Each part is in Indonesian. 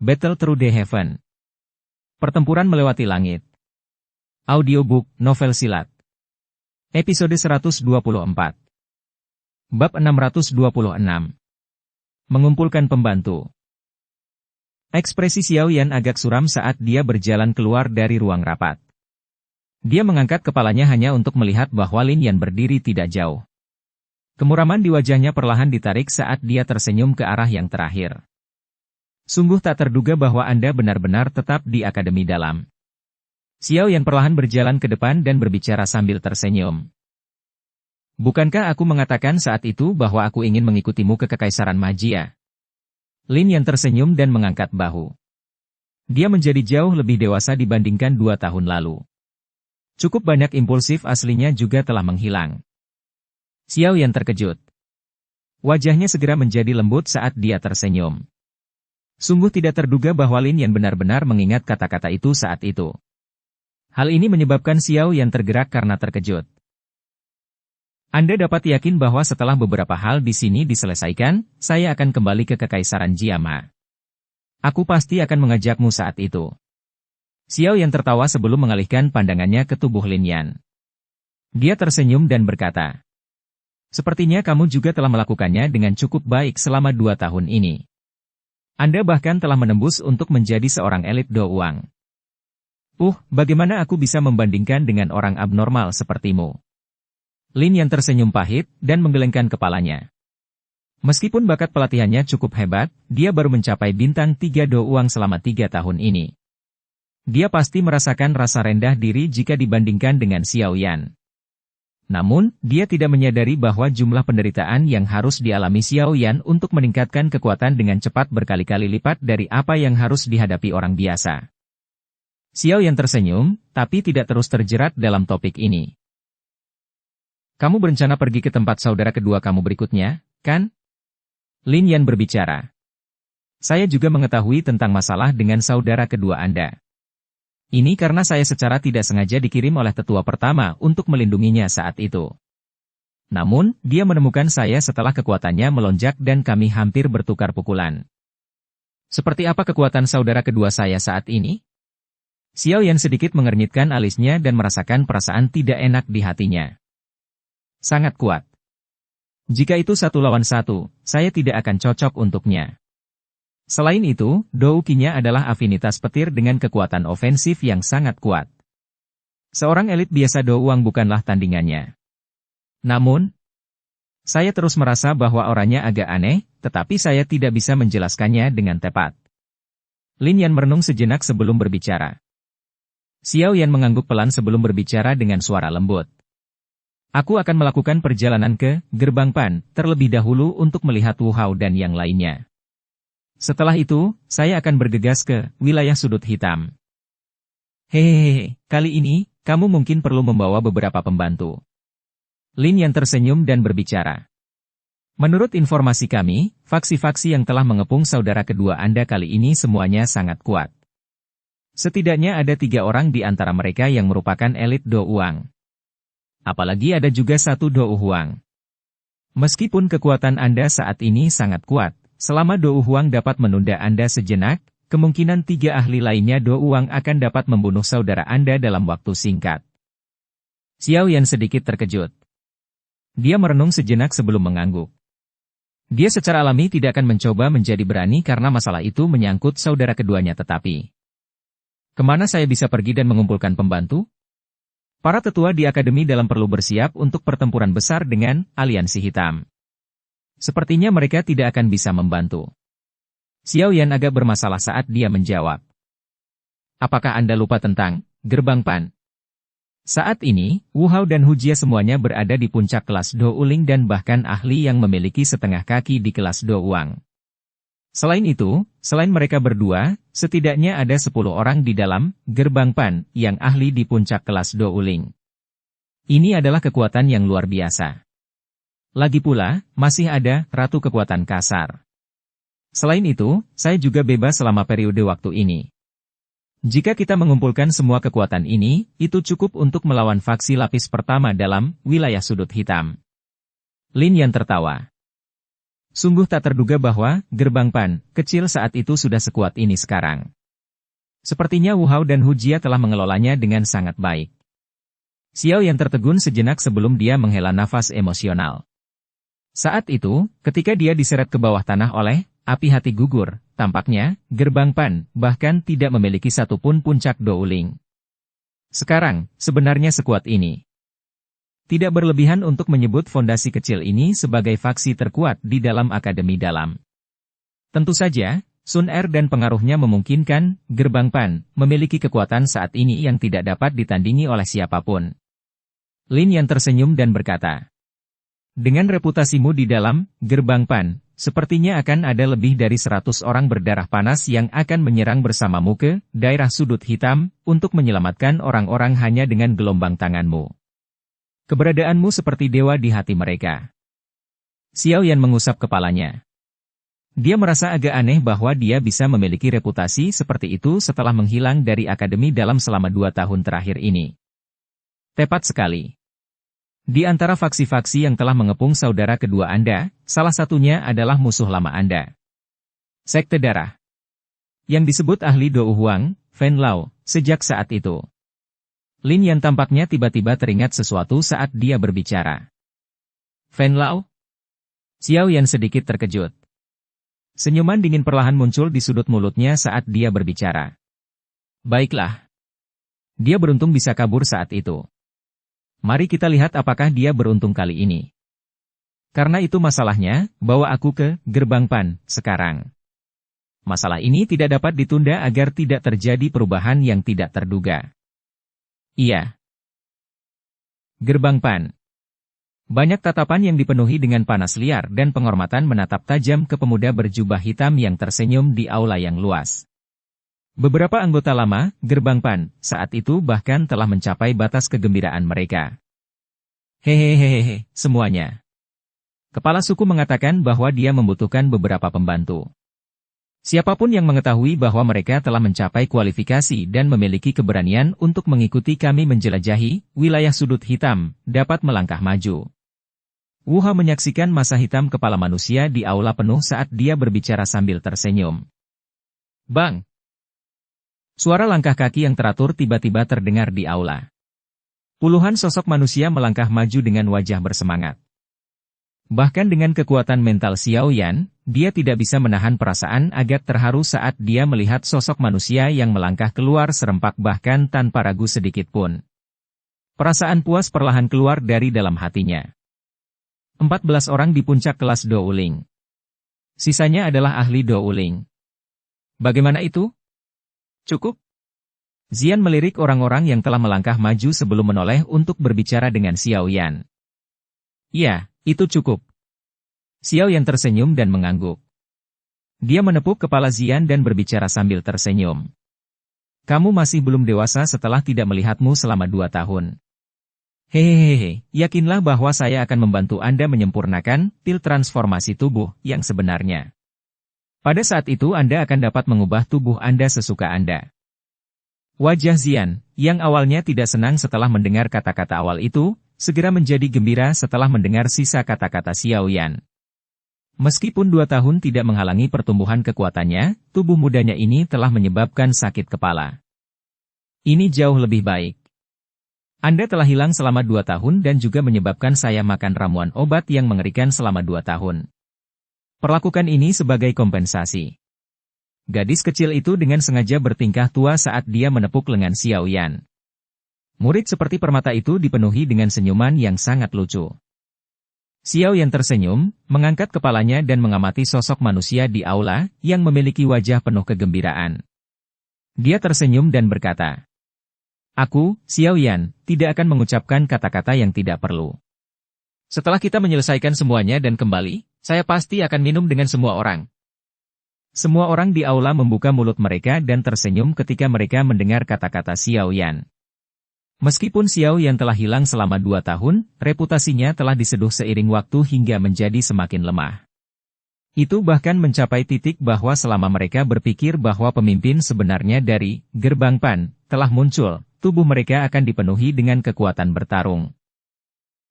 Battle Through the Heaven. Pertempuran melewati langit. Audiobook, novel silat. Episode 124. Bab 626. Mengumpulkan pembantu. Ekspresi Xiao Yan agak suram saat dia berjalan keluar dari ruang rapat. Dia mengangkat kepalanya hanya untuk melihat bahwa Lin Yan berdiri tidak jauh. Kemuraman di wajahnya perlahan ditarik saat dia tersenyum ke arah yang terakhir. Sungguh tak terduga bahwa Anda benar-benar tetap di Akademi Dalam. Xiao Yan perlahan berjalan ke depan dan berbicara sambil tersenyum. Bukankah aku mengatakan saat itu bahwa aku ingin mengikutimu ke Kekaisaran Magia? Lin Yan tersenyum dan mengangkat bahu. Dia menjadi jauh lebih dewasa dibandingkan 2 tahun lalu. Cukup banyak impulsif aslinya juga telah menghilang. Xiao Yan terkejut. Wajahnya segera menjadi lembut saat dia tersenyum. Sungguh tidak terduga bahwa Lin Yan benar-benar mengingat kata-kata itu saat itu. Hal ini menyebabkan Xiao Yan tergerak karena terkejut. Anda dapat yakin bahwa setelah beberapa hal di sini diselesaikan, saya akan kembali ke Kekaisaran Jiama. Aku pasti akan mengajakmu saat itu. Xiao Yan tertawa sebelum mengalihkan pandangannya ke tubuh Lin Yan. Dia tersenyum dan berkata, "Sepertinya kamu juga telah melakukannya dengan cukup baik selama 2 tahun ini. Anda bahkan telah menembus untuk menjadi seorang elit Do Uang. Bagaimana aku bisa membandingkan dengan orang abnormal sepertimu?" Lin Yan tersenyum pahit dan menggelengkan kepalanya. Meskipun bakat pelatihannya cukup hebat, dia baru mencapai bintang 3 Do Uang selama 3 tahun ini. Dia pasti merasakan rasa rendah diri jika dibandingkan dengan Xiao Yan. Namun, dia tidak menyadari bahwa jumlah penderitaan yang harus dialami Xiao Yan untuk meningkatkan kekuatan dengan cepat berkali-kali lipat dari apa yang harus dihadapi orang biasa. Xiao Yan tersenyum, tapi tidak terus terjerat dalam topik ini. "Kamu berencana pergi ke tempat saudara kedua kamu berikutnya, kan?" Lin Yan berbicara. "Saya juga mengetahui tentang masalah dengan saudara kedua Anda. Ini karena saya secara tidak sengaja dikirim oleh tetua pertama untuk melindunginya saat itu. Namun, dia menemukan saya setelah kekuatannya melonjak dan kami hampir bertukar pukulan. Seperti apa kekuatan saudara kedua saya saat ini?" Xiao Yan sedikit mengernyitkan alisnya dan merasakan perasaan tidak enak di hatinya. "Sangat kuat. Jika itu 1 lawan 1, saya tidak akan cocok untuknya. Selain itu, Doukinya adalah afinitas petir dengan kekuatan ofensif yang sangat kuat. Seorang elit biasa Do Uang bukanlah tandingannya. Namun, saya terus merasa bahwa orangnya agak aneh, tetapi saya tidak bisa menjelaskannya dengan tepat." Lin Yan merenung sejenak sebelum berbicara. Xiao Yan mengangguk pelan sebelum berbicara dengan suara lembut. "Aku akan melakukan perjalanan ke Gerbang Pan terlebih dahulu untuk melihat Wu Hao dan yang lainnya. Setelah itu, saya akan bergegas ke wilayah sudut hitam." "Hehehe, kali ini, kamu mungkin perlu membawa beberapa pembantu." Lin Yan tersenyum dan berbicara. "Menurut informasi kami, faksi-faksi yang telah mengepung saudara kedua Anda kali ini semuanya sangat kuat. Setidaknya ada 3 orang di antara mereka yang merupakan elit Do Uang. Apalagi ada juga 1 Do Huang. Meskipun kekuatan Anda saat ini sangat kuat, selama Do Huang dapat menunda Anda sejenak, kemungkinan 3 ahli lainnya Do Uang akan dapat membunuh saudara Anda dalam waktu singkat." Xiao Yan sedikit terkejut. Dia merenung sejenak sebelum mengangguk. Dia secara alami tidak akan mencoba menjadi berani karena masalah itu menyangkut saudara keduanya tetapi. Kemana saya bisa pergi dan mengumpulkan pembantu? Para tetua di Akademi Dalam perlu bersiap untuk pertempuran besar dengan Aliansi Hitam. Sepertinya mereka tidak akan bisa membantu. Xiao Yan agak bermasalah saat dia menjawab. "Apakah Anda lupa tentang Gerbang Pan? Saat ini, Wu Hao dan Hu Jia semuanya berada di puncak kelas Do Uling dan bahkan ahli yang memiliki setengah kaki di kelas Do Uang. Selain itu, selain mereka berdua, setidaknya ada 10 orang di dalam Gerbang Pan yang ahli di puncak kelas Do Uling. Ini adalah kekuatan yang luar biasa. Lagi pula, masih ada Ratu Kekuatan Kasar. Selain itu, saya juga bebas selama periode waktu ini. Jika kita mengumpulkan semua kekuatan ini, itu cukup untuk melawan faksi lapis pertama dalam wilayah sudut hitam." Lin Yan tertawa. Sungguh tak terduga bahwa gerbang Pan kecil saat itu sudah sekuat ini sekarang. Sepertinya Wu Hao dan Hu Jia telah mengelolanya dengan sangat baik. Xiao Yan tertegun sejenak sebelum dia menghela nafas emosional. Saat itu, ketika dia diseret ke bawah tanah oleh api hati gugur, tampaknya gerbang Pan bahkan tidak memiliki satupun puncak Douling. Sekarang, sebenarnya sekuat ini. Tidak berlebihan untuk menyebut fondasi kecil ini sebagai faksi terkuat di dalam Akademi Dalam. Tentu saja, Sun Er dan pengaruhnya memungkinkan gerbang Pan memiliki kekuatan saat ini yang tidak dapat ditandingi oleh siapapun. Lin Yan tersenyum dan berkata, "Dengan reputasimu di dalam gerbang Pan, sepertinya akan ada lebih dari 100 orang berdarah panas yang akan menyerang bersamamu ke daerah sudut hitam untuk menyelamatkan orang-orang hanya dengan gelombang tanganmu. Keberadaanmu seperti dewa di hati mereka." Xiao Yan mengusap kepalanya. Dia merasa agak aneh bahwa dia bisa memiliki reputasi seperti itu setelah menghilang dari Akademi Dalam selama 2 tahun terakhir ini. Tepat sekali. Di antara faksi-faksi yang telah mengepung saudara kedua Anda, salah satunya adalah musuh lama Anda. Sekte Darah. Yang disebut ahli Dou Huang, Fen Lao, sejak saat itu. Lin Yan tampaknya tiba-tiba teringat sesuatu saat dia berbicara. Fen Lao? Xiao Yan sedikit terkejut. Senyuman dingin perlahan muncul di sudut mulutnya saat dia berbicara. Baiklah. Dia beruntung bisa kabur saat itu. Mari kita lihat apakah dia beruntung kali ini. Karena itu masalahnya, bawa aku ke gerbang Pan sekarang. Masalah ini tidak dapat ditunda agar tidak terjadi perubahan yang tidak terduga. Iya. Gerbang Pan. Banyak tatapan yang dipenuhi dengan panas liar dan penghormatan menatap tajam ke pemuda berjubah hitam yang tersenyum di aula yang luas. Beberapa anggota lama, gerbang Pan, saat itu bahkan telah mencapai batas kegembiraan mereka. Hehehehe, semuanya. Kepala suku mengatakan bahwa dia membutuhkan beberapa pembantu. Siapapun yang mengetahui bahwa mereka telah mencapai kualifikasi dan memiliki keberanian untuk mengikuti kami menjelajahi wilayah sudut hitam, dapat melangkah maju. Wu Hao menyaksikan masa hitam kepala manusia di aula penuh saat dia berbicara sambil tersenyum. Bang! Suara langkah kaki yang teratur tiba-tiba terdengar di aula. Puluhan sosok manusia melangkah maju dengan wajah bersemangat. Bahkan dengan kekuatan mental Xiao Yan, dia tidak bisa menahan perasaan agak terharu saat dia melihat sosok manusia yang melangkah keluar serempak bahkan tanpa ragu sedikit pun. Perasaan puas perlahan keluar dari dalam hatinya. 14 orang di puncak kelas Douling. Sisanya adalah ahli Douling. Bagaimana itu? Cukup? Zian melirik orang-orang yang telah melangkah maju sebelum menoleh untuk berbicara dengan Xiao Yan. Ya, itu cukup. Xiao Yan tersenyum dan mengangguk. Dia menepuk kepala Zian dan berbicara sambil tersenyum. Kamu masih belum dewasa setelah tidak melihatmu selama 2 tahun. Hehehe, yakinlah bahwa saya akan membantu Anda menyempurnakan pil transformasi tubuh yang sebenarnya. Pada saat itu Anda akan dapat mengubah tubuh Anda sesuka Anda. Wajah Zian, yang awalnya tidak senang setelah mendengar kata-kata awal itu, segera menjadi gembira setelah mendengar sisa kata-kata Xiao Yan. Meskipun 2 tahun tidak menghalangi pertumbuhan kekuatannya, tubuh mudanya ini telah menyebabkan sakit kepala. Ini jauh lebih baik. Anda telah hilang selama 2 tahun dan juga menyebabkan saya makan ramuan obat yang mengerikan selama 2 tahun. Perlakukan ini sebagai kompensasi. Gadis kecil itu dengan sengaja bertingkah tua saat dia menepuk lengan Xiao Yan. Murid seperti permata itu dipenuhi dengan senyuman yang sangat lucu. Xiao Yan tersenyum, mengangkat kepalanya dan mengamati sosok manusia di aula yang memiliki wajah penuh kegembiraan. Dia tersenyum dan berkata, "Aku, Xiao Yan, tidak akan mengucapkan kata-kata yang tidak perlu. Setelah kita menyelesaikan semuanya dan kembali, saya pasti akan minum dengan semua orang." Semua orang di aula membuka mulut mereka dan tersenyum ketika mereka mendengar kata-kata Xiao Yan. Meskipun Xiao Yan telah hilang selama 2 tahun, reputasinya telah diseduh seiring waktu hingga menjadi semakin lemah. Itu bahkan mencapai titik bahwa selama mereka berpikir bahwa pemimpin sebenarnya dari gerbang Pan telah muncul, tubuh mereka akan dipenuhi dengan kekuatan bertarung.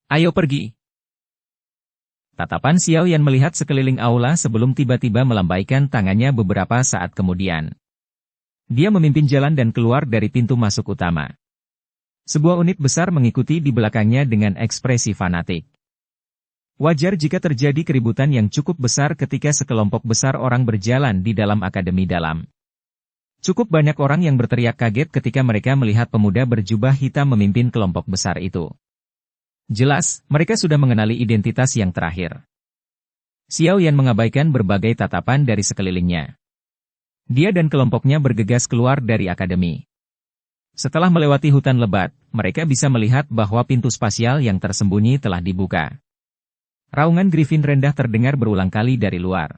Ayo pergi. Tatapan Xiao Yan melihat sekeliling aula sebelum tiba-tiba melambaikan tangannya beberapa saat kemudian. Dia memimpin jalan dan keluar dari pintu masuk utama. Sebuah unit besar mengikuti di belakangnya dengan ekspresi fanatik. Wajar jika terjadi keributan yang cukup besar ketika sekelompok besar orang berjalan di dalam akademi dalam. Cukup banyak orang yang berteriak kaget ketika mereka melihat pemuda berjubah hitam memimpin kelompok besar itu. Jelas, mereka sudah mengenali identitas yang terakhir. Xiao Yan mengabaikan berbagai tatapan dari sekelilingnya. Dia dan kelompoknya bergegas keluar dari akademi. Setelah melewati hutan lebat, mereka bisa melihat bahwa pintu spasial yang tersembunyi telah dibuka. Raungan Griffin rendah terdengar berulang kali dari luar.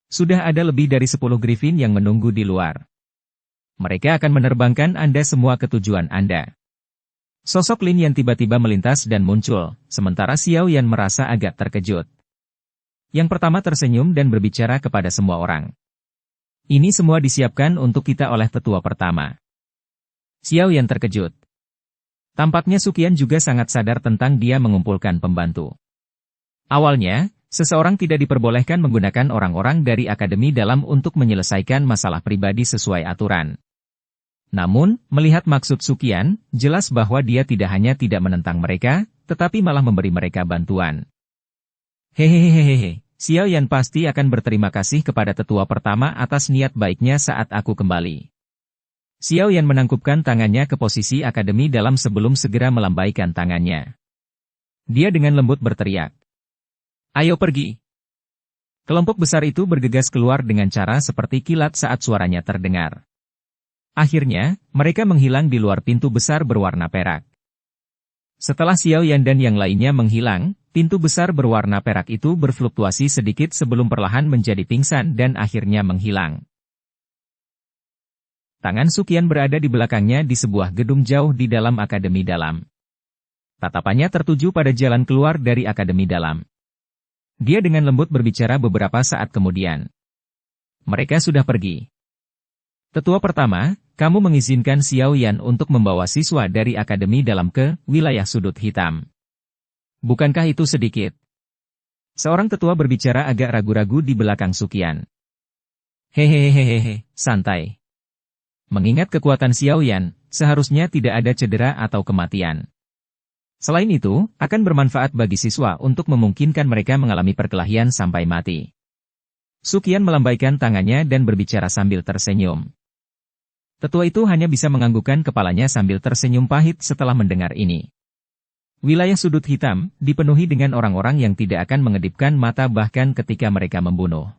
Sudah ada lebih dari 10 Griffin yang menunggu di luar. Mereka akan menerbangkan Anda semua ke tujuan Anda. Sosok Lin Yan tiba-tiba melintas dan muncul, sementara Xiao Yan merasa agak terkejut. Yang pertama tersenyum dan berbicara kepada semua orang. Ini semua disiapkan untuk kita oleh tetua pertama. Xiao Yan terkejut. Tampaknya Suqian juga sangat sadar tentang dia mengumpulkan pembantu. Awalnya, seseorang tidak diperbolehkan menggunakan orang-orang dari akademi dalam untuk menyelesaikan masalah pribadi sesuai aturan. Namun, melihat maksud Suqian, jelas bahwa dia tidak hanya tidak menentang mereka, tetapi malah memberi mereka bantuan. Hehehehehe, Xiao Yan pasti akan berterima kasih kepada tetua pertama atas niat baiknya saat aku kembali. Xiao Yan menangkupkan tangannya ke posisi akademi dalam sebelum segera melambaikan tangannya. Dia dengan lembut berteriak. Ayo pergi. Kelompok besar itu bergegas keluar dengan cara seperti kilat saat suaranya terdengar. Akhirnya, mereka menghilang di luar pintu besar berwarna perak. Setelah Xiao Yan dan yang lainnya menghilang, pintu besar berwarna perak itu berfluktuasi sedikit sebelum perlahan menjadi pingsan dan akhirnya menghilang. Tangan Suqian berada di belakangnya di sebuah gedung jauh di dalam akademi dalam. Tatapannya tertuju pada jalan keluar dari akademi dalam. Dia dengan lembut berbicara beberapa saat kemudian. Mereka sudah pergi. Tetua pertama, kamu mengizinkan Xiao Yan untuk membawa siswa dari akademi dalam ke wilayah sudut hitam. Bukankah itu sedikit? Seorang tetua berbicara agak ragu-ragu di belakang Suqian. Hehehehehe, santai. Mengingat kekuatan Xiao Yan, seharusnya tidak ada cedera atau kematian. Selain itu, akan bermanfaat bagi siswa untuk memungkinkan mereka mengalami perkelahian sampai mati. Suqian melambaikan tangannya dan berbicara sambil tersenyum. Tetua itu hanya bisa menganggukkan kepalanya sambil tersenyum pahit setelah mendengar ini. Wilayah sudut hitam dipenuhi dengan orang-orang yang tidak akan mengedipkan mata bahkan ketika mereka membunuh.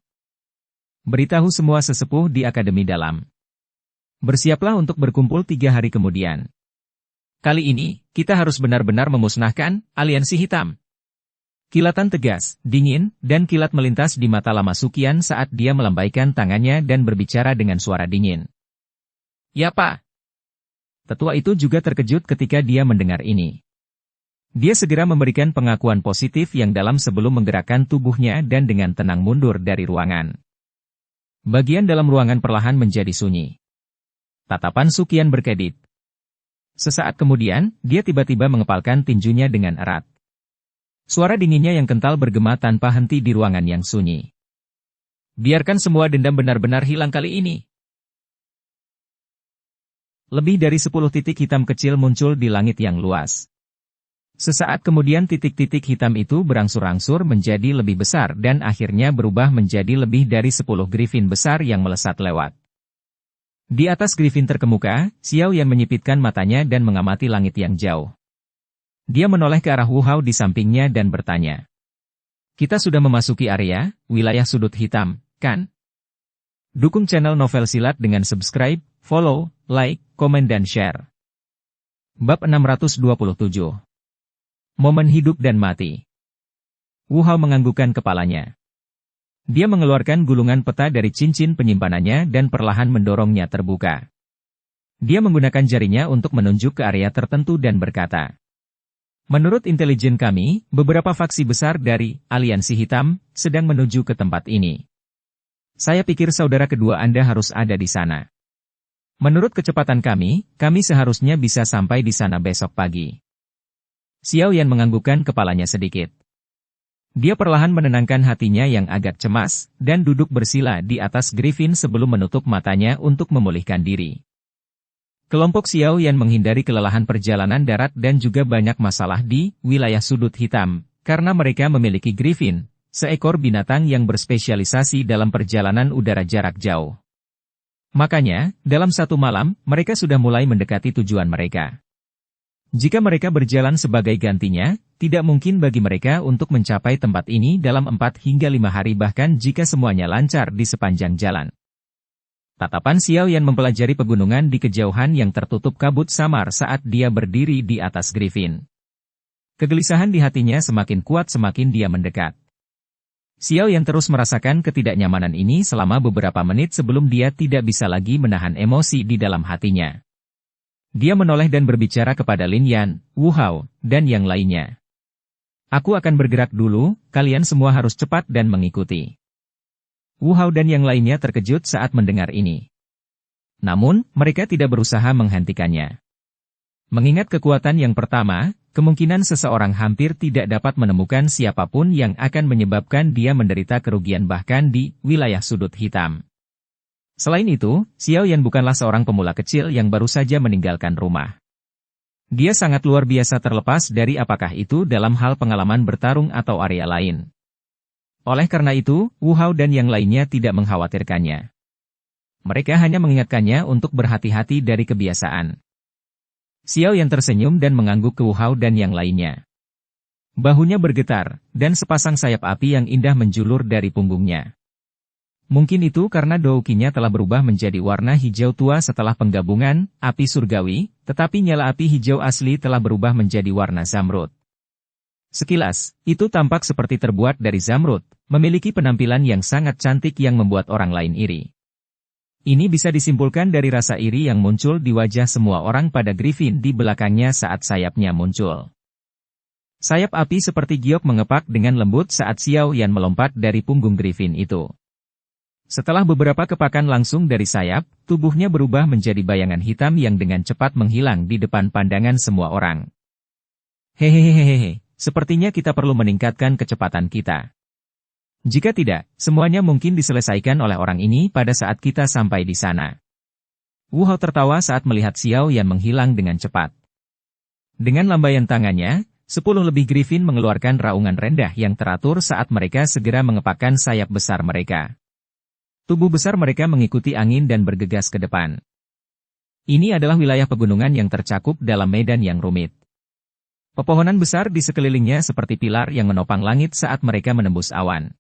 Beritahu semua sesepuh di akademi dalam. Bersiaplah untuk berkumpul 3 hari kemudian. Kali ini, kita harus benar-benar memusnahkan aliansi hitam. Kilatan tegas, dingin, dan kilat melintas di mata lama Suqian saat dia melambaikan tangannya dan berbicara dengan suara dingin. Ya Pak. Tetua itu juga terkejut ketika dia mendengar ini. Dia segera memberikan pengakuan positif yang dalam sebelum menggerakkan tubuhnya dan dengan tenang mundur dari ruangan. Bagian dalam ruangan perlahan menjadi sunyi. Tatapan Suqian berkedip. Sesaat kemudian, dia tiba-tiba mengepalkan tinjunya dengan erat. Suara dinginnya yang kental bergema tanpa henti di ruangan yang sunyi. Biarkan semua dendam benar-benar hilang kali ini. Lebih dari 10 titik hitam kecil muncul di langit yang luas. Sesaat kemudian titik-titik hitam itu berangsur-angsur menjadi lebih besar dan akhirnya berubah menjadi lebih dari 10 Griffin besar yang melesat lewat. Di atas Griffin terkemuka, Xiao Yan menyipitkan matanya dan mengamati langit yang jauh. Dia menoleh ke arah Wu Hao di sampingnya dan bertanya. Kita sudah memasuki area, wilayah sudut hitam, kan? Dukung channel Novel Silat dengan subscribe, follow, like, komen dan share. Bab 627. Momen hidup dan mati. Wu Hao menganggukkan kepalanya. Dia mengeluarkan gulungan peta dari cincin penyimpanannya dan perlahan mendorongnya terbuka. Dia menggunakan jarinya untuk menunjuk ke area tertentu dan berkata, menurut intelijen kami, beberapa faksi besar dari Aliansi Hitam sedang menuju ke tempat ini. Saya pikir saudara kedua Anda harus ada di sana. Menurut kecepatan kami seharusnya bisa sampai di sana besok pagi. Xiao Yan menganggukkan kepalanya sedikit. Dia perlahan menenangkan hatinya yang agak cemas, dan duduk bersila di atas Griffin sebelum menutup matanya untuk memulihkan diri. Kelompok Xiao Yan menghindari kelelahan perjalanan darat dan juga banyak masalah di wilayah sudut hitam, karena mereka memiliki Griffin, seekor binatang yang berspesialisasi dalam perjalanan udara jarak jauh. Makanya, dalam satu malam, mereka sudah mulai mendekati tujuan mereka. Jika mereka berjalan sebagai gantinya, tidak mungkin bagi mereka untuk mencapai tempat ini dalam 4 hingga 5 hari bahkan jika semuanya lancar di sepanjang jalan. Tatapan Xiao Yan mempelajari pegunungan di kejauhan yang tertutup kabut samar saat dia berdiri di atas Griffin. Kegelisahan di hatinya semakin kuat semakin dia mendekat. Xiao Yan terus merasakan ketidaknyamanan ini selama beberapa menit sebelum dia tidak bisa lagi menahan emosi di dalam hatinya. Dia menoleh dan berbicara kepada Lin Yan, Wu Hao, dan yang lainnya. Aku akan bergerak dulu, kalian semua harus cepat dan mengikuti. Wu Hao dan yang lainnya terkejut saat mendengar ini. Namun, mereka tidak berusaha menghentikannya. Mengingat kekuatan yang pertama, kemungkinan seseorang hampir tidak dapat menemukan siapapun yang akan menyebabkan dia menderita kerugian bahkan di wilayah sudut hitam. Selain itu, Xiao Yan bukanlah seorang pemula kecil yang baru saja meninggalkan rumah. Dia sangat luar biasa terlepas dari apakah itu dalam hal pengalaman bertarung atau area lain. Oleh karena itu, Wu Hao dan yang lainnya tidak mengkhawatirkannya. Mereka hanya mengingatkannya untuk berhati-hati dari kebiasaan. Xiao Yan tersenyum dan mengangguk ke Wu Hao dan yang lainnya. Bahunya bergetar, dan sepasang sayap api yang indah menjulur dari punggungnya. Mungkin itu karena doukinya telah berubah menjadi warna hijau tua setelah penggabungan api surgawi, tetapi nyala api hijau asli telah berubah menjadi warna zamrud. Sekilas, itu tampak seperti terbuat dari zamrud, memiliki penampilan yang sangat cantik yang membuat orang lain iri. Ini bisa disimpulkan dari rasa iri yang muncul di wajah semua orang pada Griffin di belakangnya saat sayapnya muncul. Sayap api seperti giok mengepak dengan lembut saat Xiao Yan melompat dari punggung Griffin itu. Setelah beberapa kepakan langsung dari sayap, tubuhnya berubah menjadi bayangan hitam yang dengan cepat menghilang di depan pandangan semua orang. Hehehehehe, sepertinya kita perlu meningkatkan kecepatan kita. Jika tidak, semuanya mungkin diselesaikan oleh orang ini pada saat kita sampai di sana. Wu Hao tertawa saat melihat Xiao Yan menghilang dengan cepat. Dengan lambaian tangannya, 10 lebih Griffin mengeluarkan raungan rendah yang teratur saat mereka segera mengepakkan sayap besar mereka. Tubuh besar mereka mengikuti angin dan bergegas ke depan. Ini adalah wilayah pegunungan yang tercakup dalam medan yang rumit. Pepohonan besar di sekelilingnya seperti pilar yang menopang langit saat mereka menembus awan.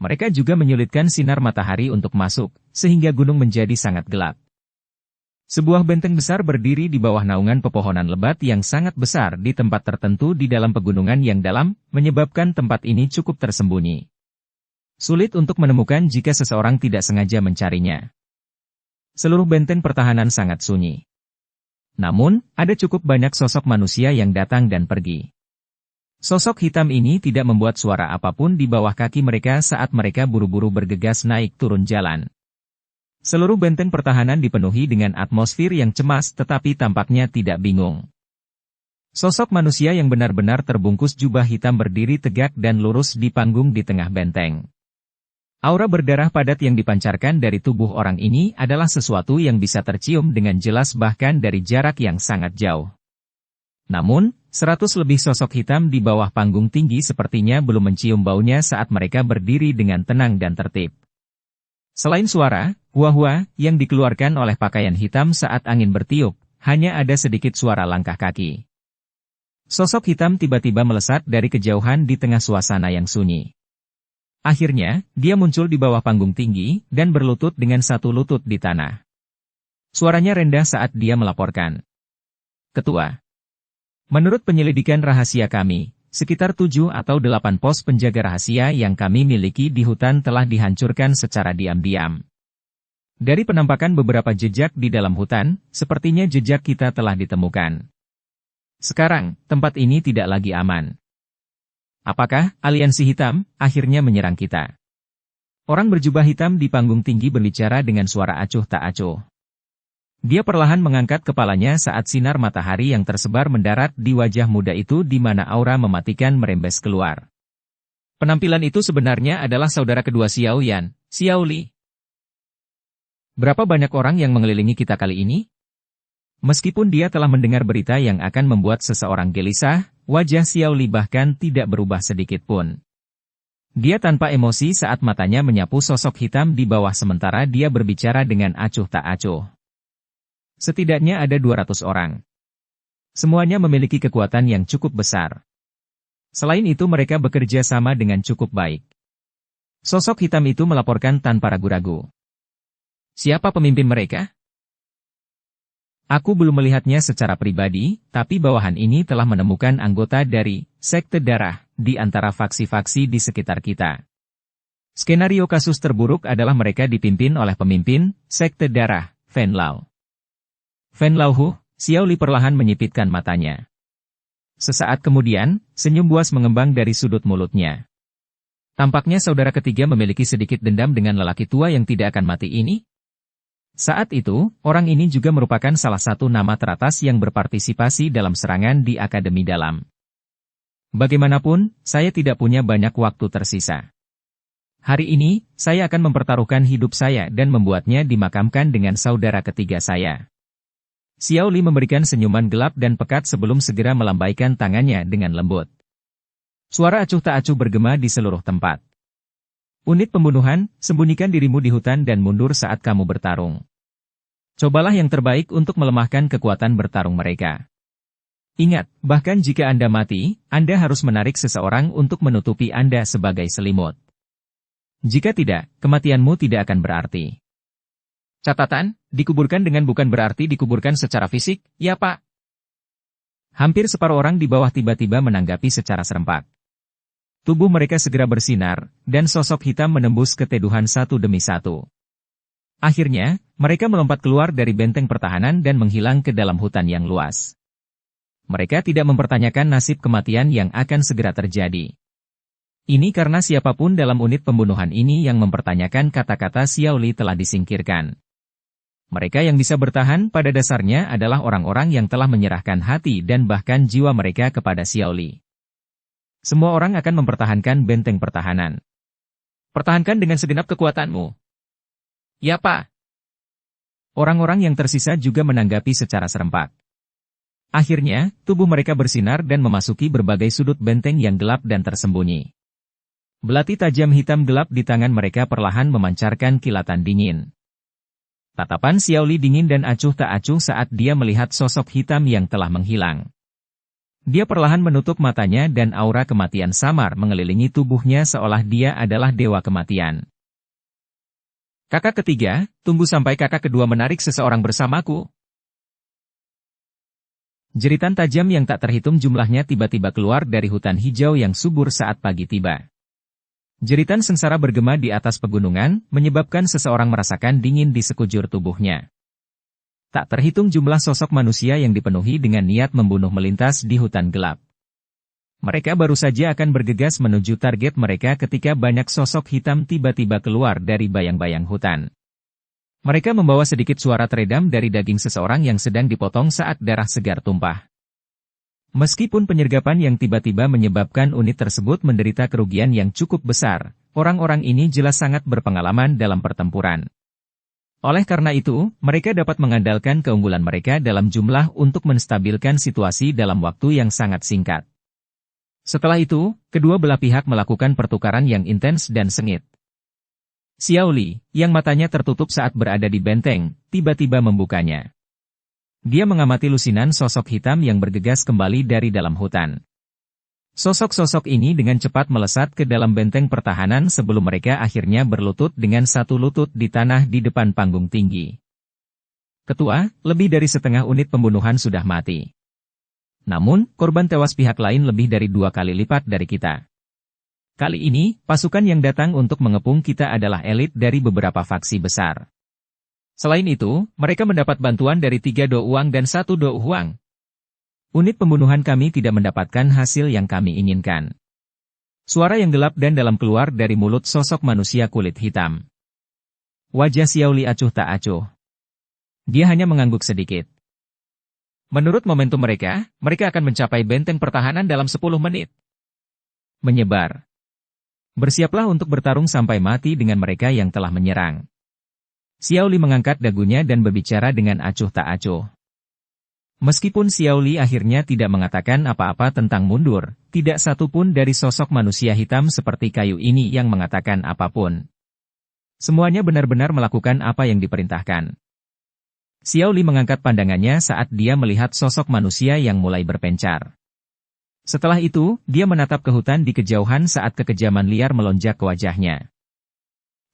Mereka juga menyulitkan sinar matahari untuk masuk, sehingga gunung menjadi sangat gelap. Sebuah benteng besar berdiri di bawah naungan pepohonan lebat yang sangat besar di tempat tertentu di dalam pegunungan yang dalam, menyebabkan tempat ini cukup tersembunyi. Sulit untuk menemukan jika seseorang tidak sengaja mencarinya. Seluruh benteng pertahanan sangat sunyi. Namun, ada cukup banyak sosok manusia yang datang dan pergi. Sosok hitam ini tidak membuat suara apapun di bawah kaki mereka saat mereka buru-buru bergegas naik turun jalan. Seluruh benteng pertahanan dipenuhi dengan atmosfer yang cemas tetapi tampaknya tidak bingung. Sosok manusia yang benar-benar terbungkus jubah hitam berdiri tegak dan lurus di panggung di tengah benteng. Aura berdarah padat yang dipancarkan dari tubuh orang ini adalah sesuatu yang bisa tercium dengan jelas bahkan dari jarak yang sangat jauh. Namun, 100 lebih sosok hitam di bawah panggung tinggi sepertinya belum mencium baunya saat mereka berdiri dengan tenang dan tertib. Selain suara, hua-hua yang dikeluarkan oleh pakaian hitam saat angin bertiup, hanya ada sedikit suara langkah kaki. Sosok hitam tiba-tiba melesat dari kejauhan di tengah suasana yang sunyi. Akhirnya, dia muncul di bawah panggung tinggi, dan berlutut dengan satu lutut di tanah. Suaranya rendah saat dia melaporkan. Ketua. Menurut penyelidikan rahasia kami, sekitar 7 atau 8 pos penjaga rahasia yang kami miliki di hutan telah dihancurkan secara diam-diam. Dari penampakan beberapa jejak di dalam hutan, sepertinya jejak kita telah ditemukan. Sekarang, tempat ini tidak lagi aman. Apakah aliansi hitam akhirnya menyerang kita? Orang berjubah hitam di panggung tinggi berbicara dengan suara acuh tak acuh. Dia perlahan mengangkat kepalanya saat sinar matahari yang tersebar mendarat di wajah muda itu di mana aura mematikan merembes keluar. Penampilan itu sebenarnya adalah saudara kedua Xiao Yan, Xiao Li. Berapa banyak orang yang mengelilingi kita kali ini? Meskipun dia telah mendengar berita yang akan membuat seseorang gelisah, wajah Xiao Li bahkan tidak berubah sedikit pun. Dia tanpa emosi saat matanya menyapu sosok hitam di bawah sementara dia berbicara dengan acuh tak acuh. Setidaknya ada 200 orang. Semuanya memiliki kekuatan yang cukup besar. Selain itu mereka bekerja sama dengan cukup baik. Sosok hitam itu melaporkan tanpa ragu-ragu. Siapa pemimpin mereka? Aku belum melihatnya secara pribadi, tapi bawahan ini telah menemukan anggota dari Sekte Darah di antara faksi-faksi di sekitar kita. Skenario kasus terburuk adalah mereka dipimpin oleh pemimpin Sekte Darah, Fen Lao. Fen Lao Hu, Xiao Li perlahan menyipitkan matanya. Sesaat kemudian, senyum buas mengembang dari sudut mulutnya. Tampaknya saudara ketiga memiliki sedikit dendam dengan lelaki tua yang tidak akan mati ini. Saat itu, orang ini juga merupakan salah satu nama teratas yang berpartisipasi dalam serangan di Akademi Dalam. Bagaimanapun, saya tidak punya banyak waktu tersisa. Hari ini, saya akan mempertaruhkan hidup saya dan membuatnya dimakamkan dengan saudara ketiga saya. Xiao Li memberikan senyuman gelap dan pekat sebelum segera melambaikan tangannya dengan lembut. Suara acuh tak acuh bergema di seluruh tempat. Unit pembunuhan, sembunyikan dirimu di hutan dan mundur saat kamu bertarung. Cobalah yang terbaik untuk melemahkan kekuatan bertarung mereka. Ingat, bahkan jika Anda mati, Anda harus menarik seseorang untuk menutupi Anda sebagai selimut. Jika tidak, kematianmu tidak akan berarti. Catatan, dikuburkan dengan bukan berarti dikuburkan secara fisik, ya Pak. Hampir separuh orang di bawah tiba-tiba menanggapi secara serempak. Tubuh mereka segera bersinar, dan sosok hitam menembus keteduhan satu demi satu. Akhirnya, mereka melompat keluar dari benteng pertahanan dan menghilang ke dalam hutan yang luas. Mereka tidak mempertanyakan nasib kematian yang akan segera terjadi. Ini karena siapapun dalam unit pembunuhan ini yang mempertanyakan kata-kata Xiao Li telah disingkirkan. Mereka yang bisa bertahan pada dasarnya adalah orang-orang yang telah menyerahkan hati dan bahkan jiwa mereka kepada Xiao Li. Semua orang akan mempertahankan benteng pertahanan. Pertahankan dengan segenap kekuatanmu. Ya Pak. Orang-orang yang tersisa juga menanggapi secara serempak. Akhirnya, tubuh mereka bersinar dan memasuki berbagai sudut benteng yang gelap dan tersembunyi. Belati tajam hitam gelap di tangan mereka perlahan memancarkan kilatan dingin. Tatapan Xiao Li dingin dan acuh tak acuh saat dia melihat sosok hitam yang telah menghilang. Dia perlahan menutup matanya dan aura kematian samar mengelilingi tubuhnya seolah dia adalah dewa kematian. Kakak ketiga, tunggu sampai kakak kedua menarik seseorang bersamaku. Jeritan tajam yang tak terhitung jumlahnya tiba-tiba keluar dari hutan hijau yang subur saat pagi tiba. Jeritan sengsara bergema di atas pegunungan, menyebabkan seseorang merasakan dingin di sekujur tubuhnya. Tak terhitung jumlah sosok manusia yang dipenuhi dengan niat membunuh melintas di hutan gelap. Mereka baru saja akan bergegas menuju target mereka ketika banyak sosok hitam tiba-tiba keluar dari bayang-bayang hutan. Mereka membawa sedikit suara teredam dari daging seseorang yang sedang dipotong saat darah segar tumpah. Meskipun penyergapan yang tiba-tiba menyebabkan unit tersebut menderita kerugian yang cukup besar, orang-orang ini jelas sangat berpengalaman dalam pertempuran. Oleh karena itu, mereka dapat mengandalkan keunggulan mereka dalam jumlah untuk menstabilkan situasi dalam waktu yang sangat singkat. Setelah itu, kedua belah pihak melakukan pertukaran yang intens dan sengit. Xiao Li, yang matanya tertutup saat berada di benteng, tiba-tiba membukanya. Dia mengamati lusinan sosok hitam yang bergegas kembali dari dalam hutan. Sosok-sosok ini dengan cepat melesat ke dalam benteng pertahanan sebelum mereka akhirnya berlutut dengan satu lutut di tanah di depan panggung tinggi. Ketua, lebih dari setengah unit pembunuhan sudah mati. Namun, korban tewas pihak lain lebih dari 2 kali lipat dari kita. Kali ini, pasukan yang datang untuk mengepung kita adalah elit dari beberapa faksi besar. Selain itu, mereka mendapat bantuan dari 3 Do Uang dan 1 Do Huang. Unit pembunuhan kami tidak mendapatkan hasil yang kami inginkan. Suara yang gelap dan dalam keluar dari mulut sosok manusia kulit hitam. Wajah Xiao Li acuh tak acuh. Dia hanya mengangguk sedikit. Menurut momentum mereka, mereka akan mencapai benteng pertahanan dalam 10 menit. Menyebar. Bersiaplah untuk bertarung sampai mati dengan mereka yang telah menyerang. Xiao Li mengangkat dagunya dan berbicara dengan acuh tak acuh. Meskipun Xiao Li akhirnya tidak mengatakan apa-apa tentang mundur, tidak satu pun dari sosok manusia hitam seperti kayu ini yang mengatakan apapun. Semuanya benar-benar melakukan apa yang diperintahkan. Xiao Li mengangkat pandangannya saat dia melihat sosok manusia yang mulai berpencar. Setelah itu, dia menatap ke hutan di kejauhan saat kekejaman liar melonjak ke wajahnya.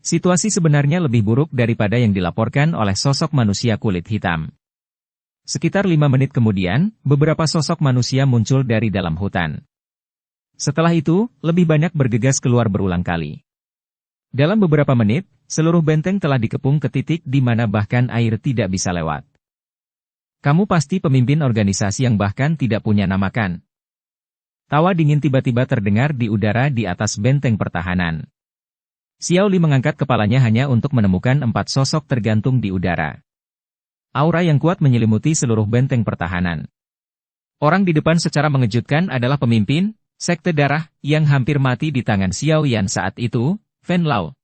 Situasi sebenarnya lebih buruk daripada yang dilaporkan oleh sosok manusia kulit hitam. Sekitar 5 menit kemudian, beberapa sosok manusia muncul dari dalam hutan. Setelah itu, lebih banyak bergegas keluar berulang kali. Dalam beberapa menit, seluruh benteng telah dikepung ke titik di mana bahkan air tidak bisa lewat. Kamu pasti pemimpin organisasi yang bahkan tidak punya nama kan? Tawa dingin tiba-tiba terdengar di udara di atas benteng pertahanan. Xiao Li mengangkat kepalanya hanya untuk menemukan 4 sosok tergantung di udara. Aura yang kuat menyelimuti seluruh benteng pertahanan. Orang di depan secara mengejutkan adalah pemimpin Sekte Darah yang hampir mati di tangan Xiao Yan saat itu, Fen Lao.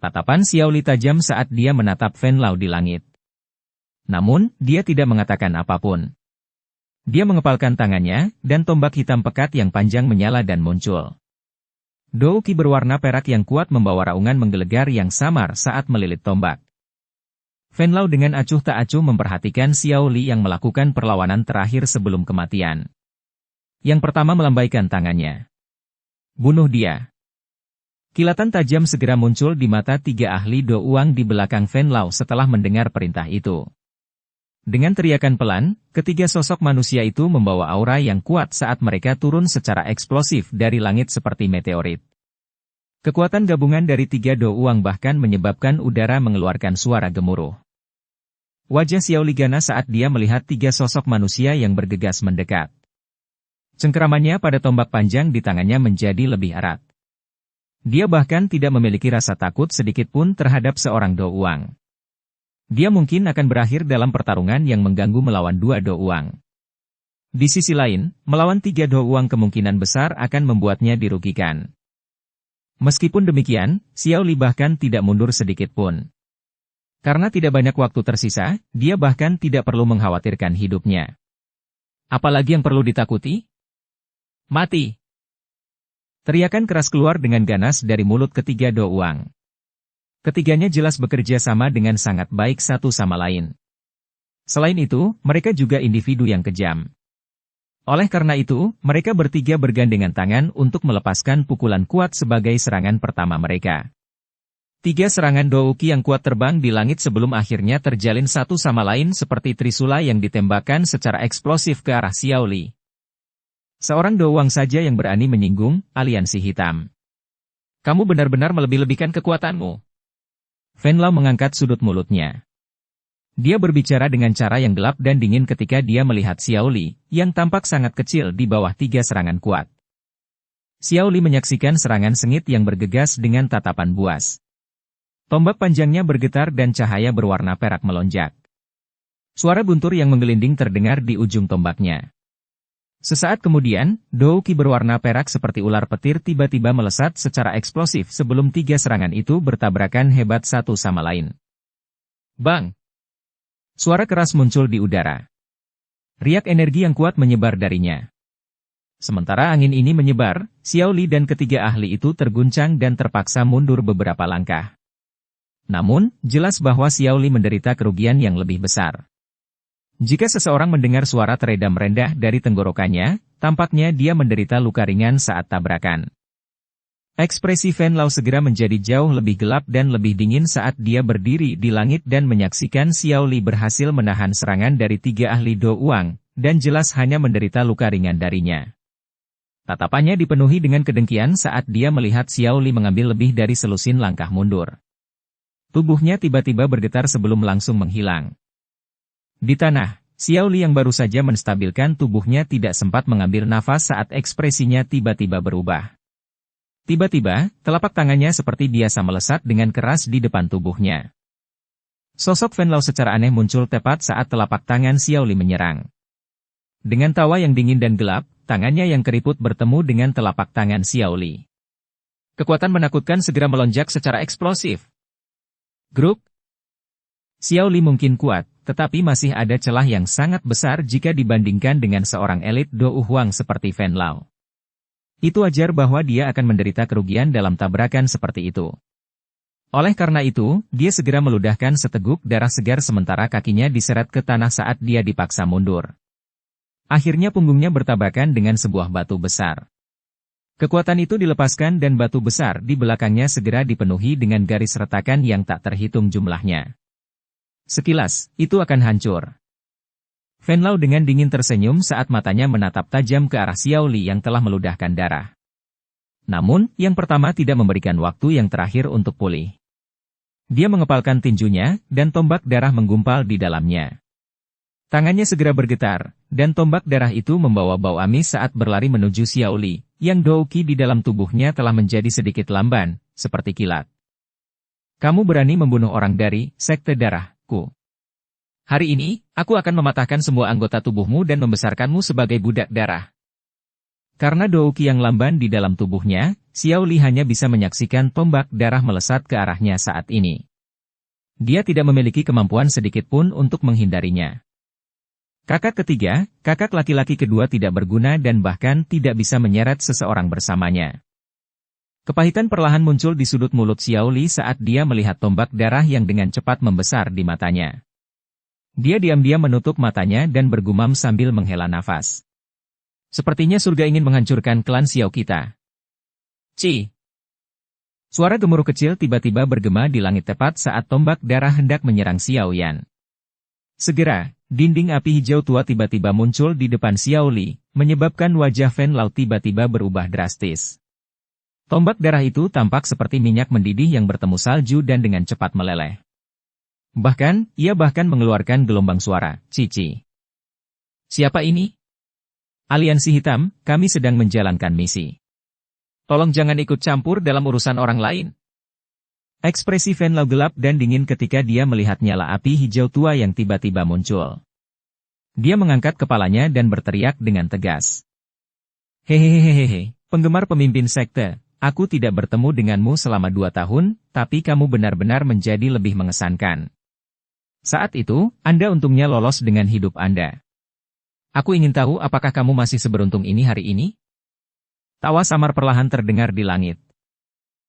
Tatapan Xiao Li tajam saat dia menatap Fen Lao di langit. Namun, dia tidak mengatakan apapun. Dia mengepalkan tangannya, dan tombak hitam pekat yang panjang menyala dan muncul. Douki berwarna perak yang kuat membawa raungan menggelegar yang samar saat melilit tombak. Fen Lao dengan acuh tak acuh memperhatikan Xiao Li yang melakukan perlawanan terakhir sebelum kematian. Yang pertama melambaikan tangannya. Bunuh dia. Kilatan tajam segera muncul di mata 3 ahli Do Uang di belakang Fen Lao setelah mendengar perintah itu. Dengan teriakan pelan, ketiga sosok manusia itu membawa aura yang kuat saat mereka turun secara eksplosif dari langit seperti meteorit. Kekuatan gabungan dari 3 Do Uang bahkan menyebabkan udara mengeluarkan suara gemuruh. Wajah Xiao Li ganas saat dia melihat 3 sosok manusia yang bergegas mendekat. Cengkeramannya pada tombak panjang di tangannya menjadi lebih erat. Dia bahkan tidak memiliki rasa takut sedikit pun terhadap seorang Do Uang. Dia mungkin akan berakhir dalam pertarungan yang mengganggu melawan 2 Do Uang. Di sisi lain, melawan 3 Do Uang kemungkinan besar akan membuatnya dirugikan. Meskipun demikian, Xiao Li bahkan tidak mundur sedikit pun. Karena tidak banyak waktu tersisa, dia bahkan tidak perlu mengkhawatirkan hidupnya. Apalagi yang perlu ditakuti? Mati! Teriakan keras keluar dengan ganas dari mulut ketiga Do Uang. Ketiganya jelas bekerja sama dengan sangat baik satu sama lain. Selain itu, mereka juga individu yang kejam. Oleh karena itu, mereka bertiga bergandengan tangan untuk melepaskan pukulan kuat sebagai serangan pertama mereka. 3 serangan Douki yang kuat terbang di langit sebelum akhirnya terjalin satu sama lain seperti trisula yang ditembakkan secara eksplosif ke arah Xiao Li. Seorang Do Uang saja yang berani menyinggung aliansi hitam. Kamu benar-benar melebih-lebihkan kekuatanmu. Fen Lao mengangkat sudut mulutnya. Dia berbicara dengan cara yang gelap dan dingin ketika dia melihat Xiao Li, yang tampak sangat kecil di bawah 3 serangan kuat. Xiao Li menyaksikan serangan sengit yang bergegas dengan tatapan buas. Tombak panjangnya bergetar dan cahaya berwarna perak melonjak. Suara guntur yang menggelinding terdengar di ujung tombaknya. Sesaat kemudian, Douki berwarna perak seperti ular petir tiba-tiba melesat secara eksplosif sebelum 3 serangan itu bertabrakan hebat satu sama lain. Bang! Suara keras muncul di udara. Riak energi yang kuat menyebar darinya. Sementara angin ini menyebar, Xiao Li dan ketiga ahli itu terguncang dan terpaksa mundur beberapa langkah. Namun, jelas bahwa Xiao Li menderita kerugian yang lebih besar. Jika seseorang mendengar suara teredam rendah dari tenggorokannya, tampaknya dia menderita luka ringan saat tabrakan. Ekspresi Fen Lao segera menjadi jauh lebih gelap dan lebih dingin saat dia berdiri di langit dan menyaksikan Xiao Li berhasil menahan serangan dari 3 ahli Do Uang, dan jelas hanya menderita luka ringan darinya. Tatapannya dipenuhi dengan kedengkian saat dia melihat Xiao Li mengambil lebih dari selusin langkah mundur. Tubuhnya tiba-tiba bergetar sebelum langsung menghilang. Di tanah, Xiao Li yang baru saja menstabilkan tubuhnya tidak sempat mengambil nafas saat ekspresinya tiba-tiba berubah. Tiba-tiba, telapak tangannya seperti biasa melesat dengan keras di depan tubuhnya. Sosok Fen Lao secara aneh muncul tepat saat telapak tangan Xiao Li menyerang. Dengan tawa yang dingin dan gelap, tangannya yang keriput bertemu dengan telapak tangan Xiao Li. Kekuatan menakutkan segera melonjak secara eksplosif. Grup Xiao Li mungkin kuat, tetapi masih ada celah yang sangat besar jika dibandingkan dengan seorang elit Dou Huang seperti Fen Lao. Itu wajar bahwa dia akan menderita kerugian dalam tabrakan seperti itu. Oleh karena itu, dia segera meludahkan seteguk darah segar sementara kakinya diseret ke tanah saat dia dipaksa mundur. Akhirnya punggungnya bertabrakan dengan sebuah batu besar. Kekuatan itu dilepaskan dan batu besar di belakangnya segera dipenuhi dengan garis retakan yang tak terhitung jumlahnya. Sekilas, itu akan hancur. Fen Lao dengan dingin tersenyum saat matanya menatap tajam ke arah Xiao Li yang telah meludahkan darah. Namun, yang pertama tidak memberikan waktu yang terakhir untuk pulih. Dia mengepalkan tinjunya, dan tombak darah menggumpal di dalamnya. Tangannya segera bergetar, dan tombak darah itu membawa bau amis saat berlari menuju Xiao Li, yang douki di dalam tubuhnya telah menjadi sedikit lamban, seperti kilat. Kamu berani membunuh orang dari sekte darahku. Hari ini, aku akan mematahkan semua anggota tubuhmu dan membesarkanmu sebagai budak darah. Karena douki yang lamban di dalam tubuhnya, Xiao Li hanya bisa menyaksikan tombak darah melesat ke arahnya saat ini. Dia tidak memiliki kemampuan sedikit pun untuk menghindarinya. Kakak ketiga, kakak laki-laki kedua tidak berguna dan bahkan tidak bisa menyeret seseorang bersamanya. Kepahitan perlahan muncul di sudut mulut Xiao Li saat dia melihat tombak darah yang dengan cepat membesar di matanya. Dia diam-diam menutup matanya dan bergumam sambil menghela nafas. Sepertinya surga ingin menghancurkan klan Xiao kita. Ci! Suara gemuruh kecil tiba-tiba bergema di langit tepat saat tombak darah hendak menyerang Xiao Yan. Segera, dinding api hijau tua tiba-tiba muncul di depan Xiao Li, menyebabkan wajah Fen Lao tiba-tiba berubah drastis. Tombak darah itu tampak seperti minyak mendidih yang bertemu salju dan dengan cepat meleleh. Bahkan, ia mengeluarkan gelombang suara, cici. Siapa ini? Aliansi Hitam, kami sedang menjalankan misi. Tolong jangan ikut campur dalam urusan orang lain. Ekspresi Fen Lao gelap dan dingin ketika dia melihat nyala api hijau tua yang tiba-tiba muncul. Dia mengangkat kepalanya dan berteriak dengan tegas. Hehehehehe, penggemar pemimpin sekte, aku tidak bertemu denganmu selama 2 tahun, tapi kamu benar-benar menjadi lebih mengesankan. Saat itu, Anda untungnya lolos dengan hidup Anda. Aku ingin tahu apakah kamu masih seberuntung ini hari ini? Tawa samar perlahan terdengar di langit.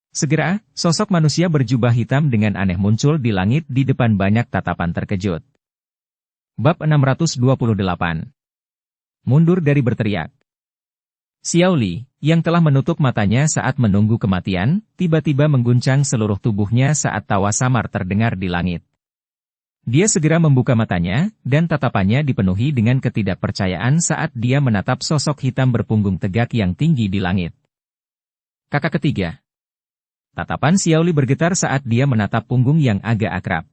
Segera, sosok manusia berjubah hitam dengan aneh muncul di langit di depan banyak tatapan terkejut. Bab 628. Mundur dari berteriak. Xiao Li, yang telah menutup matanya saat menunggu kematian, tiba-tiba mengguncang seluruh tubuhnya saat tawa samar terdengar di langit. Dia segera membuka matanya, dan tatapannya dipenuhi dengan ketidakpercayaan saat dia menatap sosok hitam berpunggung tegak yang tinggi di langit. Kakak ketiga. Tatapan Xiao Li bergetar saat dia menatap punggung yang agak akrab.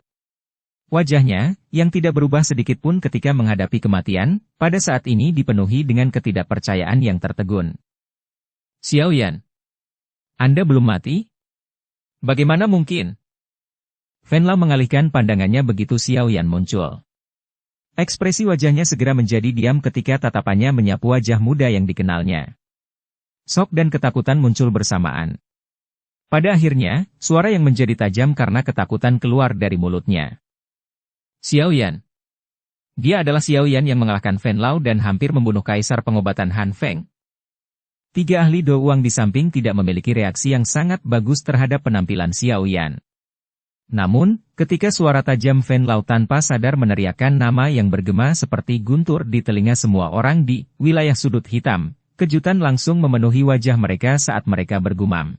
Wajahnya, yang tidak berubah sedikit pun ketika menghadapi kematian, pada saat ini dipenuhi dengan ketidakpercayaan yang tertegun. Xiao Yan, Anda belum mati? Bagaimana mungkin? Fen Lao mengalihkan pandangannya begitu Xiao Yan muncul. Ekspresi wajahnya segera menjadi diam ketika tatapannya menyapu wajah muda yang dikenalnya. Shock dan ketakutan muncul bersamaan. Pada akhirnya, suara yang menjadi tajam karena ketakutan keluar dari mulutnya. Xiao Yan. Dia adalah Xiao Yan yang mengalahkan Fen Lao dan hampir membunuh kaisar pengobatan Han Feng. 3 ahli Do Wang di samping tidak memiliki reaksi yang sangat bagus terhadap penampilan Xiao Yan. Namun, ketika suara tajam Fen Lao tanpa sadar meneriakkan nama yang bergema seperti guntur di telinga semua orang di wilayah sudut hitam, kejutan langsung memenuhi wajah mereka saat mereka bergumam.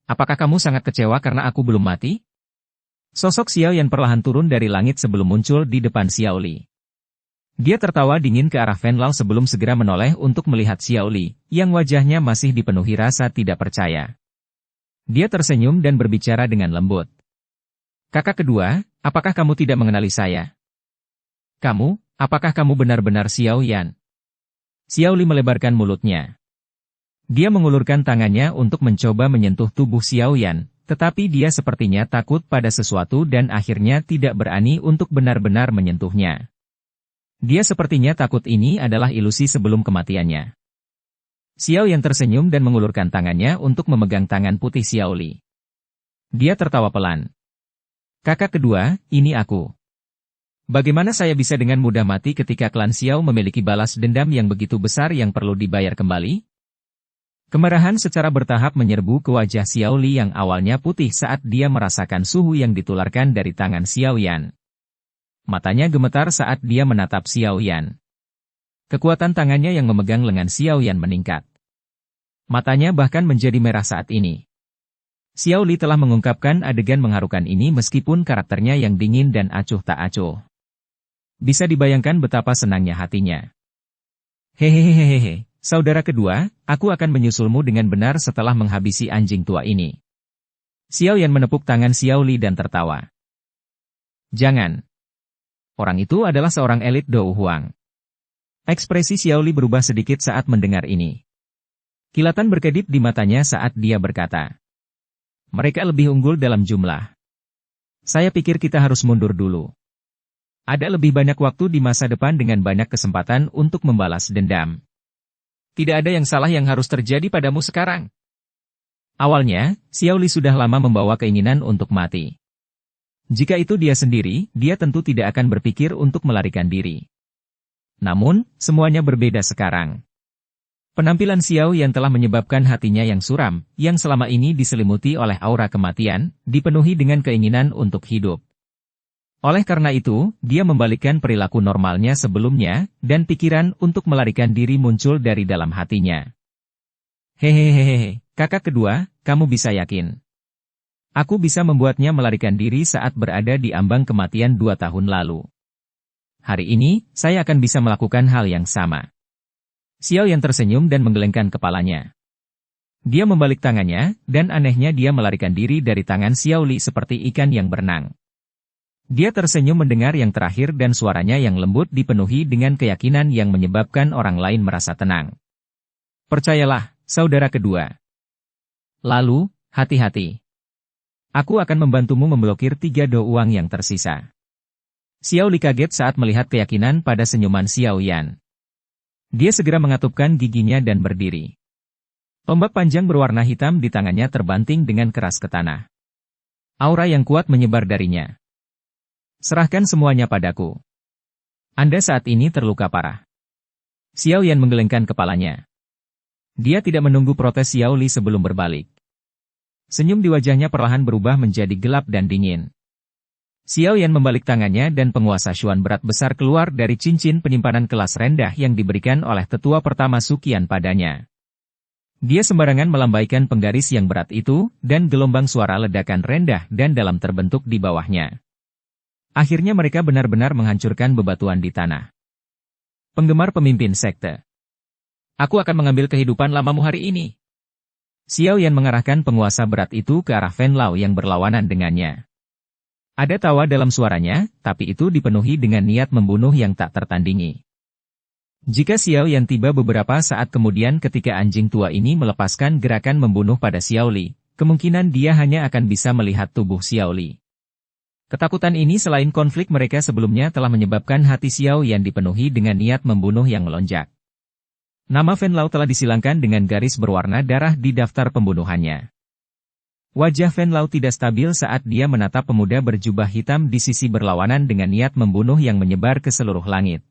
Apakah kamu sangat kecewa karena aku belum mati? Sosok Xiao Yan perlahan turun dari langit sebelum muncul di depan Xiao Li. Dia tertawa dingin ke arah Fen Lao sebelum segera menoleh untuk melihat Xiao Li, yang wajahnya masih dipenuhi rasa tidak percaya. Dia tersenyum dan berbicara dengan lembut. Kakak kedua, apakah kamu tidak mengenali saya? Kamu, apakah kamu benar-benar Xiao Yan? Xiao Li melebarkan mulutnya. Dia mengulurkan tangannya untuk mencoba menyentuh tubuh Xiao Yan, tetapi dia sepertinya takut pada sesuatu dan akhirnya tidak berani untuk benar-benar menyentuhnya. Dia sepertinya takut ini adalah ilusi sebelum kematiannya. Xiao Yan tersenyum dan mengulurkan tangannya untuk memegang tangan putih Xiao Li. Dia tertawa pelan. Kakak kedua, ini aku. Bagaimana saya bisa dengan mudah mati ketika klan Xiao memiliki balas dendam yang begitu besar yang perlu dibayar kembali? Kemarahan secara bertahap menyerbu ke wajah Xiao Li yang awalnya putih saat dia merasakan suhu yang ditularkan dari tangan Xiao Yan. Matanya gemetar saat dia menatap Xiao Yan. Kekuatan tangannya yang memegang lengan Xiao Yan meningkat. Matanya bahkan menjadi merah saat ini. Xiao Li telah mengungkapkan adegan mengharukan ini meskipun karakternya yang dingin dan acuh tak acuh. Bisa dibayangkan betapa senangnya hatinya. Hehehehehe, saudara kedua, aku akan menyusulmu dengan benar setelah menghabisi anjing tua ini. Xiao Yan menepuk tangan Xiao Li dan tertawa. Jangan. Orang itu adalah seorang elit Dou Huang. Ekspresi Xiao Li berubah sedikit saat mendengar ini. Kilatan berkedip di matanya saat dia berkata. Mereka lebih unggul dalam jumlah. Saya pikir kita harus mundur dulu. Ada lebih banyak waktu di masa depan dengan banyak kesempatan untuk membalas dendam. Tidak ada yang salah yang harus terjadi padamu sekarang. Awalnya, Xiao Li sudah lama membawa keinginan untuk mati. Jika itu dia sendiri, dia tentu tidak akan berpikir untuk melarikan diri. Namun, semuanya berbeda sekarang. Penampilan Xiao yang telah menyebabkan hatinya yang suram, yang selama ini diselimuti oleh aura kematian, dipenuhi dengan keinginan untuk hidup. Oleh karena itu, dia membalikkan perilaku normalnya sebelumnya, dan pikiran untuk melarikan diri muncul dari dalam hatinya. Hehehehe, kakak kedua, kamu bisa yakin. Aku bisa membuatnya melarikan diri saat berada di ambang kematian 2 tahun lalu. Hari ini, saya akan bisa melakukan hal yang sama. Xiao yang tersenyum dan menggelengkan kepalanya. Dia membalik tangannya, dan anehnya dia melarikan diri dari tangan Xiao Li seperti ikan yang berenang. Dia tersenyum mendengar yang terakhir dan suaranya yang lembut dipenuhi dengan keyakinan yang menyebabkan orang lain merasa tenang. Percayalah, saudara kedua. Lalu, hati-hati. Aku akan membantumu memblokir 3 Do Uang yang tersisa. Xiao Li kaget saat melihat keyakinan pada senyuman Xiao Yan. Dia segera mengatupkan giginya dan berdiri. Tombak panjang berwarna hitam di tangannya terbanting dengan keras ke tanah. Aura yang kuat menyebar darinya. Serahkan semuanya padaku. Anda saat ini terluka parah. Xiao Yan menggelengkan kepalanya. Dia tidak menunggu protes Xiao Li sebelum berbalik. Senyum di wajahnya perlahan berubah menjadi gelap dan dingin. Xiao Yan membalik tangannya dan penguasa Xuan berat besar keluar dari cincin penyimpanan kelas rendah yang diberikan oleh tetua pertama Suqian padanya. Dia sembarangan melambaikan penggaris yang berat itu, dan gelombang suara ledakan rendah dan dalam terbentuk di bawahnya. Akhirnya mereka benar-benar menghancurkan bebatuan di tanah. Penggemar pemimpin sekte. Aku akan mengambil kehidupan lamamu hari ini. Xiao Yan mengarahkan penguasa berat itu ke arah Fen Lao yang berlawanan dengannya. Ada tawa dalam suaranya, tapi itu dipenuhi dengan niat membunuh yang tak tertandingi. Jika Xiao Yan tiba beberapa saat kemudian ketika anjing tua ini melepaskan gerakan membunuh pada Xiao Li, kemungkinan dia hanya akan bisa melihat tubuh Xiao Li. Ketakutan ini selain konflik mereka sebelumnya telah menyebabkan hati Xiao Yan dipenuhi dengan niat membunuh yang melonjak. Nama Fen Lao telah disilangkan dengan garis berwarna darah di daftar pembunuhannya. Wajah Fen Lao tidak stabil saat dia menatap pemuda berjubah hitam di sisi berlawanan dengan niat membunuh yang menyebar ke seluruh langit.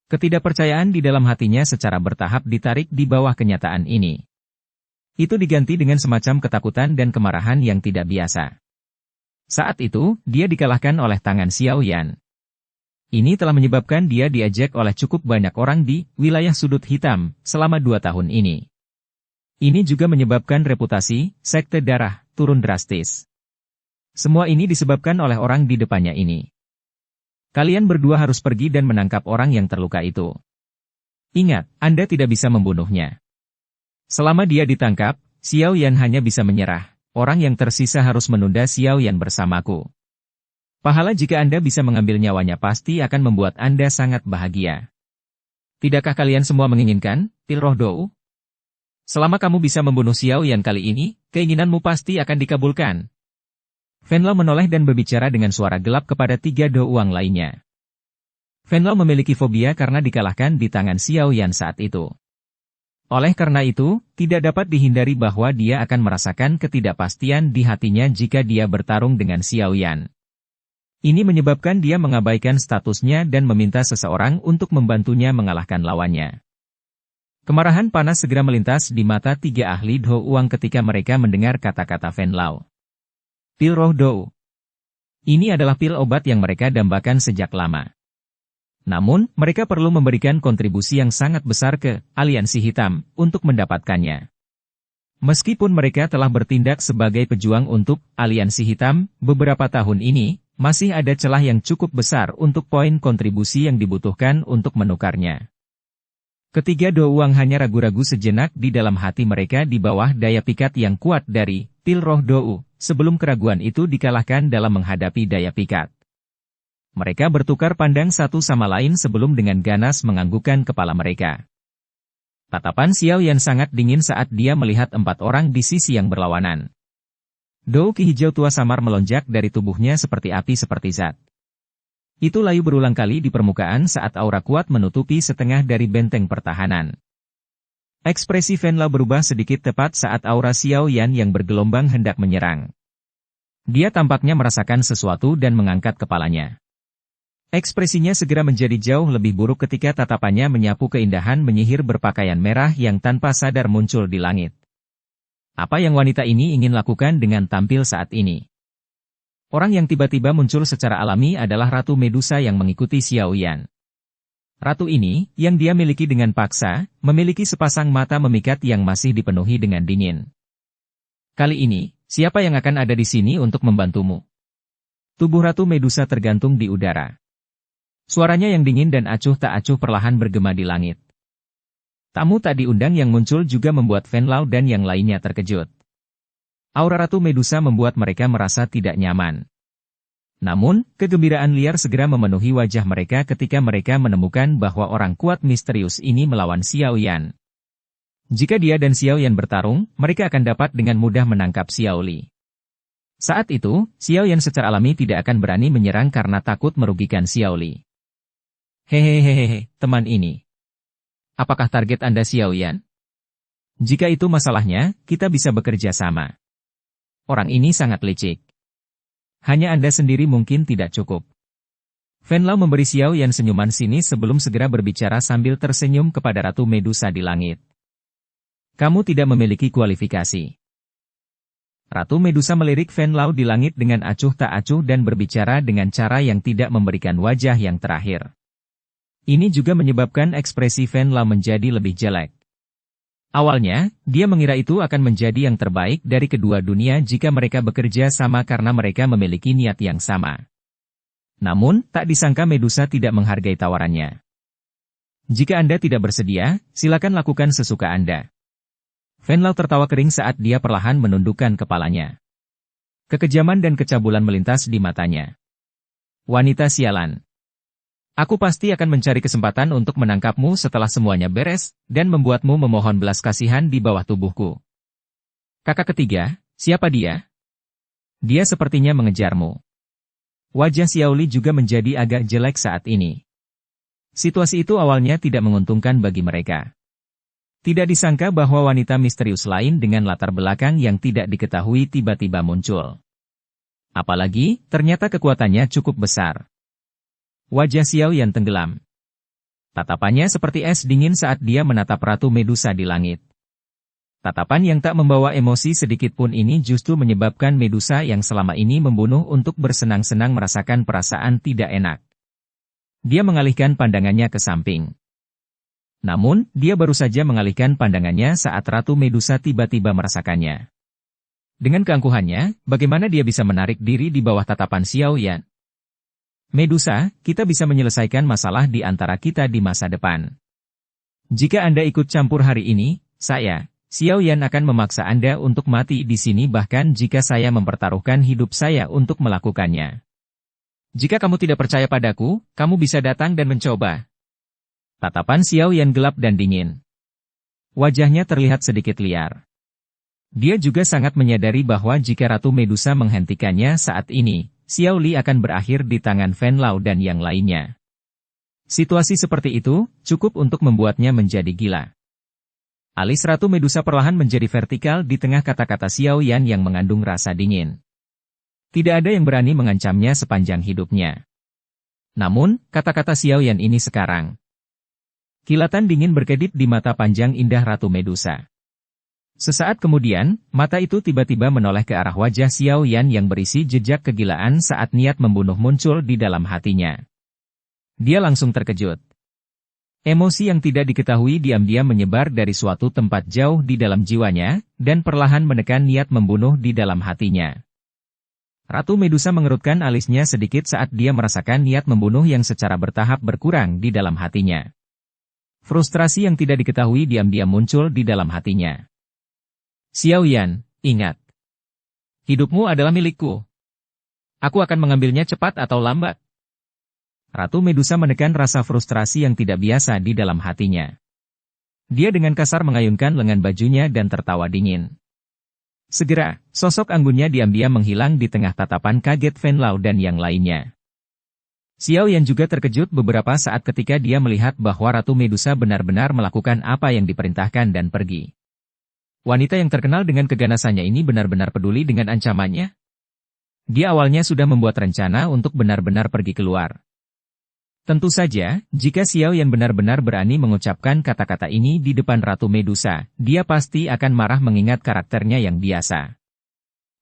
Ketidakpercayaan di dalam hatinya secara bertahap ditarik di bawah kenyataan ini. Itu diganti dengan semacam ketakutan dan kemarahan yang tidak biasa. Saat itu, dia dikalahkan oleh tangan Xiao Yan. Ini telah menyebabkan dia diajak oleh cukup banyak orang di wilayah sudut hitam selama 2 tahun ini. Ini juga menyebabkan reputasi sekte darah turun drastis. Semua ini disebabkan oleh orang di depannya ini. Kalian berdua harus pergi dan menangkap orang yang terluka itu. Ingat, Anda tidak bisa membunuhnya. Selama dia ditangkap, Xiao Yan hanya bisa menyerah. Orang yang tersisa harus menunda Xiao Yan bersamaku. Pahala jika Anda bisa mengambil nyawanya pasti akan membuat Anda sangat bahagia. Tidakkah kalian semua menginginkan, Tilroh Dou? Selama kamu bisa membunuh Xiao Yan kali ini, keinginanmu pasti akan dikabulkan. Fen Lao menoleh dan berbicara dengan suara gelap kepada 3 Do Uang lainnya. Fen Lao memiliki fobia karena dikalahkan di tangan Xiao Yan saat itu. Oleh karena itu, tidak dapat dihindari bahwa dia akan merasakan ketidakpastian di hatinya jika dia bertarung dengan Xiao Yan. Ini menyebabkan dia mengabaikan statusnya dan meminta seseorang untuk membantunya mengalahkan lawannya. Kemarahan panas segera melintas di mata tiga ahli Dou Uang ketika mereka mendengar kata-kata Fen Lao. Pil Roh Dou. Ini adalah pil obat yang mereka dambakan sejak lama. Namun, mereka perlu memberikan kontribusi yang sangat besar ke Aliansi Hitam untuk mendapatkannya. Meskipun mereka telah bertindak sebagai pejuang untuk Aliansi Hitam beberapa tahun ini, masih ada celah yang cukup besar untuk poin kontribusi yang dibutuhkan untuk menukarnya. Ketiga Dou Uang hanya ragu-ragu sejenak di dalam hati mereka di bawah daya pikat yang kuat dari pil roh Dou, sebelum keraguan itu dikalahkan dalam menghadapi daya pikat. Mereka bertukar pandang satu sama lain sebelum dengan ganas menganggukkan kepala mereka. Tatapan Xiao Yan sangat dingin saat dia melihat 4 orang di sisi yang berlawanan. Dou Ki hijau tua samar melonjak dari tubuhnya seperti api seperti zat. Itu layu berulang kali di permukaan saat aura kuat menutupi setengah dari benteng pertahanan. Ekspresi Fen Lao berubah sedikit tepat saat aura Xiao Yan yang bergelombang hendak menyerang. Dia tampaknya merasakan sesuatu dan mengangkat kepalanya. Ekspresinya segera menjadi jauh lebih buruk ketika tatapannya menyapu keindahan menyihir berpakaian merah yang tanpa sadar muncul di langit. Apa yang wanita ini ingin lakukan dengan tampil saat ini? Orang yang tiba-tiba muncul secara alami adalah Ratu Medusa yang mengikuti Xiao Yan. Ratu ini, yang dia miliki dengan paksa, memiliki sepasang mata memikat yang masih dipenuhi dengan dingin. Kali ini, siapa yang akan ada di sini untuk membantumu? Tubuh Ratu Medusa tergantung di udara. Suaranya yang dingin dan acuh tak acuh perlahan bergema di langit. Tamu tak diundang yang muncul juga membuat Fen Lao dan yang lainnya terkejut. Aura Ratu Medusa membuat mereka merasa tidak nyaman. Namun, kegembiraan liar segera memenuhi wajah mereka ketika mereka menemukan bahwa orang kuat misterius ini melawan Xiao Yan. Jika dia dan Xiao Yan bertarung, mereka akan dapat dengan mudah menangkap Xiao Li. Saat itu, Xiao Yan secara alami tidak akan berani menyerang karena takut merugikan Xiao Li. Hehehehe, teman ini. Apakah target Anda Xiao Yan? Jika itu masalahnya, kita bisa bekerja sama. Orang ini sangat licik. Hanya Anda sendiri mungkin tidak cukup. Fen Lao memberi Xiao Yan senyuman sinis sebelum segera berbicara sambil tersenyum kepada Ratu Medusa di langit. Kamu tidak memiliki kualifikasi. Ratu Medusa melirik Fen Lao di langit dengan acuh tak acuh dan berbicara dengan cara yang tidak memberikan wajah yang terakhir. Ini juga menyebabkan ekspresi Fen Lao menjadi lebih jelek. Awalnya, dia mengira itu akan menjadi yang terbaik dari kedua dunia jika mereka bekerja sama karena mereka memiliki niat yang sama. Namun, tak disangka Medusa tidak menghargai tawarannya. Jika Anda tidak bersedia, silakan lakukan sesuka Anda. Fen Lao tertawa kering saat dia perlahan menundukkan kepalanya. Kekejaman dan kecabulan melintas di matanya. Wanita sialan. Aku pasti akan mencari kesempatan untuk menangkapmu setelah semuanya beres, dan membuatmu memohon belas kasihan di bawah tubuhku. Kakak ketiga, siapa dia? Dia sepertinya mengejarmu. Wajah Xiao Li juga menjadi agak jelek saat ini. Situasi itu awalnya tidak menguntungkan bagi mereka. Tidak disangka bahwa wanita misterius lain dengan latar belakang yang tidak diketahui tiba-tiba muncul. Apalagi, ternyata kekuatannya cukup besar. Wajah Xiao Yan tenggelam. Tatapannya seperti es dingin saat dia menatap Ratu Medusa di langit. Tatapan yang tak membawa emosi sedikit pun ini justru menyebabkan Medusa yang selama ini membunuh untuk bersenang-senang merasakan perasaan tidak enak. Dia mengalihkan pandangannya ke samping. Namun, dia baru saja mengalihkan pandangannya saat Ratu Medusa tiba-tiba merasakannya. Dengan keangkuhannya, bagaimana dia bisa menarik diri di bawah tatapan Xiao Yan? Medusa, kita bisa menyelesaikan masalah di antara kita di masa depan. Jika Anda ikut campur hari ini, saya, Xiao Yan akan memaksa Anda untuk mati di sini bahkan jika saya mempertaruhkan hidup saya untuk melakukannya. Jika kamu tidak percaya padaku, kamu bisa datang dan mencoba. Tatapan Xiao Yan gelap dan dingin. Wajahnya terlihat sedikit liar. Dia juga sangat menyadari bahwa jika Ratu Medusa menghentikannya saat ini, Xiao Li akan berakhir di tangan Fen Lao dan yang lainnya. Situasi seperti itu, cukup untuk membuatnya menjadi gila. Alis Ratu Medusa perlahan menjadi vertikal di tengah kata-kata Xiao Yan yang mengandung rasa dingin. Tidak ada yang berani mengancamnya sepanjang hidupnya. Namun, kata-kata Xiao Yan ini sekarang. Kilatan dingin berkedip di mata panjang indah Ratu Medusa. Sesaat kemudian, mata itu tiba-tiba menoleh ke arah wajah Xiao Yan yang berisi jejak kegilaan saat niat membunuh muncul di dalam hatinya. Dia langsung terkejut. Emosi yang tidak diketahui diam-diam menyebar dari suatu tempat jauh di dalam jiwanya, dan perlahan menekan niat membunuh di dalam hatinya. Ratu Medusa mengerutkan alisnya sedikit saat dia merasakan niat membunuh yang secara bertahap berkurang di dalam hatinya. Frustrasi yang tidak diketahui diam-diam muncul di dalam hatinya. Xiao Yan, ingat. Hidupmu adalah milikku. Aku akan mengambilnya cepat atau lambat. Ratu Medusa menekan rasa frustrasi yang tidak biasa di dalam hatinya. Dia dengan kasar mengayunkan lengan bajunya dan tertawa dingin. Segera, sosok anggunnya diam-diam menghilang di tengah tatapan kaget Venlao dan yang lainnya. Xiao Yan juga terkejut beberapa saat ketika dia melihat bahwa Ratu Medusa benar-benar melakukan apa yang diperintahkan dan pergi. Wanita yang terkenal dengan keganasannya ini benar-benar peduli dengan ancamannya. Dia awalnya sudah membuat rencana untuk benar-benar pergi keluar. Tentu saja, jika Xiao Yan benar-benar berani mengucapkan kata-kata ini di depan Ratu Medusa, dia pasti akan marah mengingat karakternya yang biasa.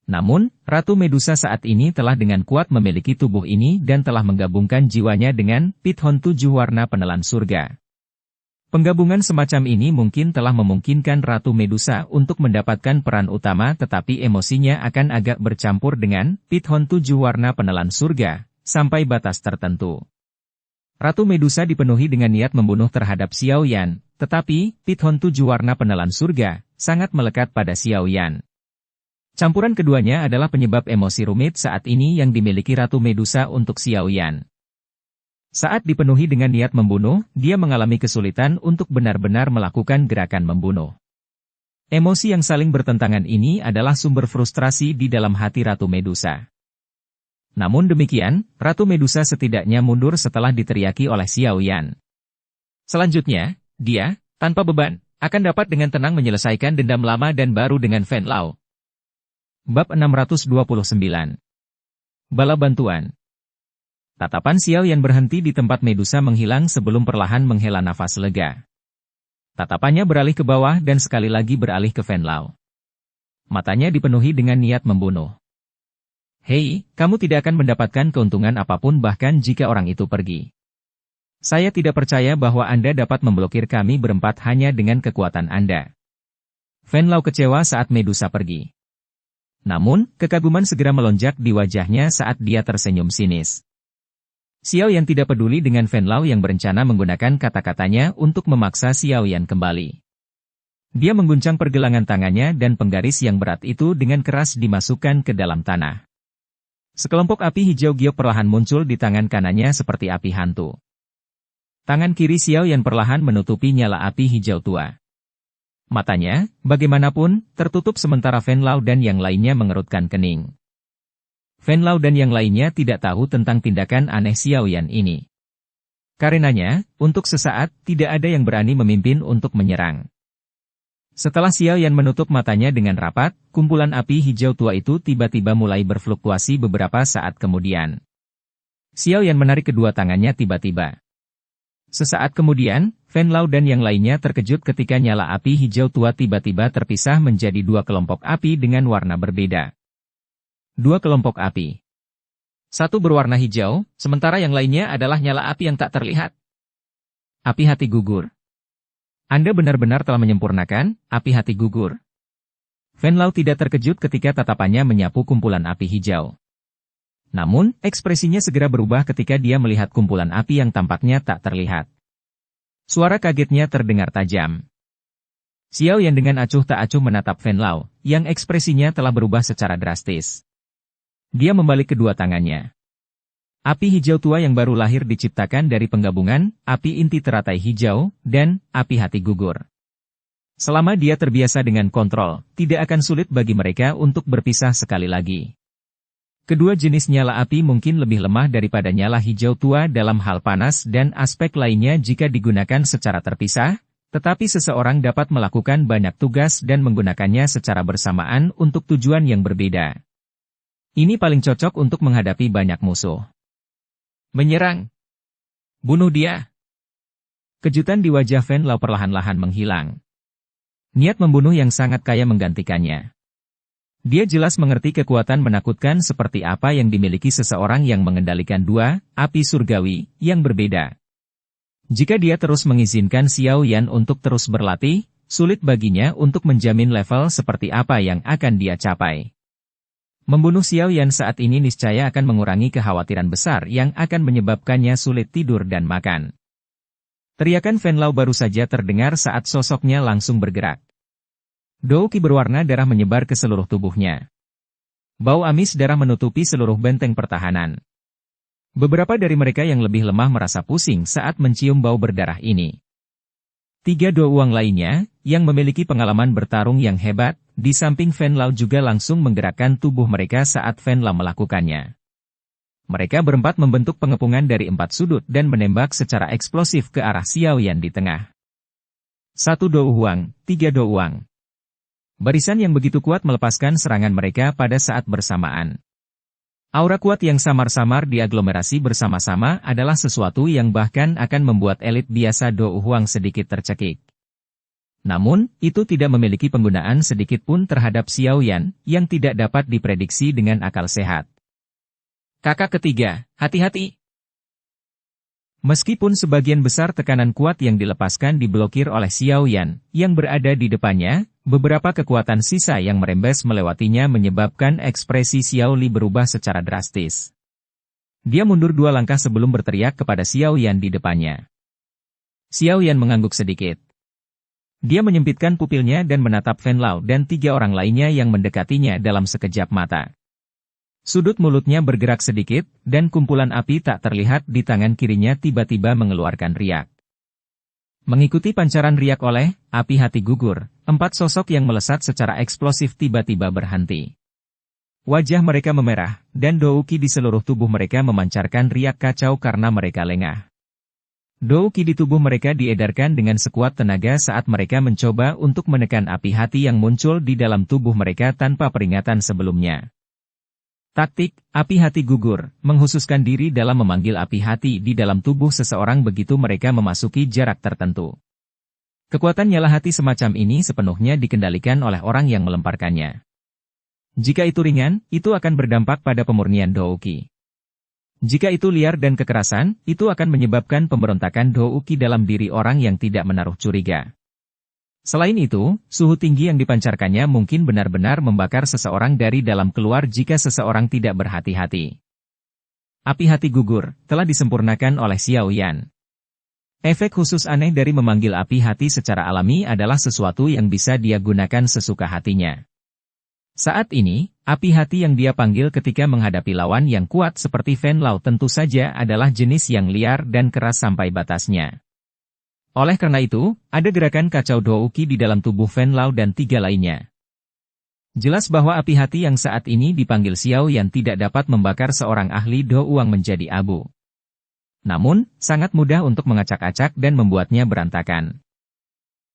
Namun, Ratu Medusa saat ini telah dengan kuat memiliki tubuh ini dan telah menggabungkan jiwanya dengan Pithon 7 warna penelan surga. Penggabungan semacam ini mungkin telah memungkinkan Ratu Medusa untuk mendapatkan peran utama tetapi emosinya akan agak bercampur dengan Pithon 7 warna penelan surga, sampai batas tertentu. Ratu Medusa dipenuhi dengan niat membunuh terhadap Xiao Yan, tetapi Pithon 7 warna penelan surga sangat melekat pada Xiao Yan. Campuran keduanya adalah penyebab emosi rumit saat ini yang dimiliki Ratu Medusa untuk Xiao Yan. Saat dipenuhi dengan niat membunuh, dia mengalami kesulitan untuk benar-benar melakukan gerakan membunuh. Emosi yang saling bertentangan ini adalah sumber frustrasi di dalam hati Ratu Medusa. Namun demikian, Ratu Medusa setidaknya mundur setelah diteriaki oleh Xiao Yan. Selanjutnya, dia, tanpa beban, akan dapat dengan tenang menyelesaikan dendam lama dan baru dengan Venlao. Bab 629. Bala Bantuan. Tatapan Xiao Yan berhenti di tempat Medusa menghilang sebelum perlahan menghela nafas lega. Tatapannya beralih ke bawah dan sekali lagi beralih ke Venlao. Matanya dipenuhi dengan niat membunuh. Hei, kamu tidak akan mendapatkan keuntungan apapun bahkan jika orang itu pergi. Saya tidak percaya bahwa Anda dapat memblokir kami berempat hanya dengan kekuatan Anda. Venlao kecewa saat Medusa pergi. Namun, kekaguman segera melonjak di wajahnya saat dia tersenyum sinis. Xiao Yan tidak peduli dengan Venlao yang berencana menggunakan kata-katanya untuk memaksa Xiao Yan kembali. Dia mengguncang pergelangan tangannya dan penggaris yang berat itu dengan keras dimasukkan ke dalam tanah. Sekelompok api hijau giok perlahan muncul di tangan kanannya seperti api hantu. Tangan kiri Xiao Yan perlahan menutupi nyala api hijau tua. Matanya, bagaimanapun, tertutup sementara Venlao dan yang lainnya mengerutkan kening. Venlao dan yang lainnya tidak tahu tentang tindakan aneh Xiao Yan ini. Karenanya, untuk sesaat, tidak ada yang berani memimpin untuk menyerang. Setelah Xiao Yan menutup matanya dengan rapat, kumpulan api hijau tua itu tiba-tiba mulai berfluktuasi beberapa saat kemudian. Xiao Yan menarik kedua tangannya tiba-tiba. Sesaat kemudian, Venlao dan yang lainnya terkejut ketika nyala api hijau tua tiba-tiba terpisah menjadi dua kelompok api dengan warna berbeda. Dua kelompok api. Satu berwarna hijau, sementara yang lainnya adalah nyala api yang tak terlihat. Api hati gugur. Anda benar-benar telah menyempurnakan api hati gugur. Venlao tidak terkejut ketika tatapannya menyapu kumpulan api hijau. Namun, ekspresinya segera berubah ketika dia melihat kumpulan api yang tampaknya tak terlihat. Suara kagetnya terdengar tajam. Xiao Yan dengan acuh tak acuh menatap Venlao, yang ekspresinya telah berubah secara drastis. Dia membalik kedua tangannya. Api hijau tua yang baru lahir diciptakan dari penggabungan api inti teratai hijau dan api hati gugur. Selama dia terbiasa dengan kontrol, tidak akan sulit bagi mereka untuk berpisah sekali lagi. Kedua jenis nyala api mungkin lebih lemah daripada nyala hijau tua dalam hal panas dan aspek lainnya jika digunakan secara terpisah, Tetapi seseorang dapat melakukan banyak tugas dan menggunakannya secara bersamaan untuk tujuan yang berbeda. Ini paling cocok untuk menghadapi banyak musuh. Menyerang. Bunuh dia. Kejutan di wajah Fen Lao perlahan-lahan menghilang. Niat membunuh yang sangat kaya menggantikannya. Dia jelas mengerti kekuatan menakutkan seperti apa yang dimiliki seseorang yang mengendalikan dua api surgawi yang berbeda. Jika dia terus mengizinkan Xiao Yan untuk terus berlatih, sulit baginya untuk menjamin level seperti apa yang akan dia capai. Membunuh Xiao Yan saat ini niscaya akan mengurangi kekhawatiran besar yang akan menyebabkannya sulit tidur dan makan. Teriakan Fen Lao baru saja terdengar saat sosoknya langsung bergerak. Dou Qi berwarna darah menyebar ke seluruh tubuhnya. Bau amis darah menutupi seluruh benteng pertahanan. Beberapa dari mereka yang lebih lemah merasa pusing saat mencium bau berdarah ini. 3 douang lainnya, yang memiliki pengalaman bertarung yang hebat, di samping Fen Lao juga langsung menggerakkan tubuh mereka saat Fen Lao melakukannya. Mereka berempat membentuk pengepungan dari 4 sudut dan menembak secara eksplosif ke arah Xiao Yan di tengah. 1 douang, 3 douang. Barisan yang begitu kuat melepaskan serangan mereka pada saat bersamaan. Aura kuat yang samar-samar diaglomerasi bersama-sama adalah sesuatu yang bahkan akan membuat elit biasa Dou Huang sedikit tercekik. Namun, itu tidak memiliki penggunaan sedikit pun terhadap Xiao Yan, yang tidak dapat diprediksi dengan akal sehat. Kakak ketiga, hati-hati! Meskipun sebagian besar tekanan kuat yang dilepaskan diblokir oleh Xiao Yan, yang berada di depannya, beberapa kekuatan sisa yang merembes melewatinya menyebabkan ekspresi Xiao Li berubah secara drastis. Dia mundur 2 langkah sebelum berteriak kepada Xiao Yan di depannya. Xiao Yan mengangguk sedikit. Dia menyempitkan pupilnya dan menatap Fen Lao dan 3 orang lainnya yang mendekatinya dalam sekejap mata. Sudut mulutnya bergerak sedikit, dan kumpulan api tak terlihat di tangan kirinya tiba-tiba mengeluarkan riak. Mengikuti pancaran riak oleh api hati gugur, 4 sosok yang melesat secara eksplosif tiba-tiba berhenti. Wajah mereka memerah, dan Dou Qi di seluruh tubuh mereka memancarkan riak kacau karena mereka lengah. Dou Qi di tubuh mereka diedarkan dengan sekuat tenaga saat mereka mencoba untuk menekan api hati yang muncul di dalam tubuh mereka tanpa peringatan sebelumnya. Taktik, api hati gugur, menghususkan diri dalam memanggil api hati di dalam tubuh seseorang begitu mereka memasuki jarak tertentu. Kekuatan nyala hati semacam ini sepenuhnya dikendalikan oleh orang yang melemparkannya. Jika itu ringan, itu akan berdampak pada pemurnian Dou Qi. Jika itu liar dan kekerasan, itu akan menyebabkan pemberontakan Dou Qi dalam diri orang yang tidak menaruh curiga. Selain itu, suhu tinggi yang dipancarkannya mungkin benar-benar membakar seseorang dari dalam keluar jika seseorang tidak berhati-hati. Api hati gugur, telah disempurnakan oleh Xiao Yan. Efek khusus aneh dari memanggil api hati secara alami adalah sesuatu yang bisa dia gunakan sesuka hatinya. Saat ini, api hati yang dia panggil ketika menghadapi lawan yang kuat seperti Fen Lao tentu saja adalah jenis yang liar dan keras sampai batasnya. Oleh karena itu, ada gerakan kacau Dou Qi di dalam tubuh Fen Lao dan 3 lainnya. Jelas bahwa api hati yang saat ini dipanggil Xiao Yan tidak dapat membakar seorang ahli Douang menjadi abu. Namun, sangat mudah untuk mengacak-acak dan membuatnya berantakan.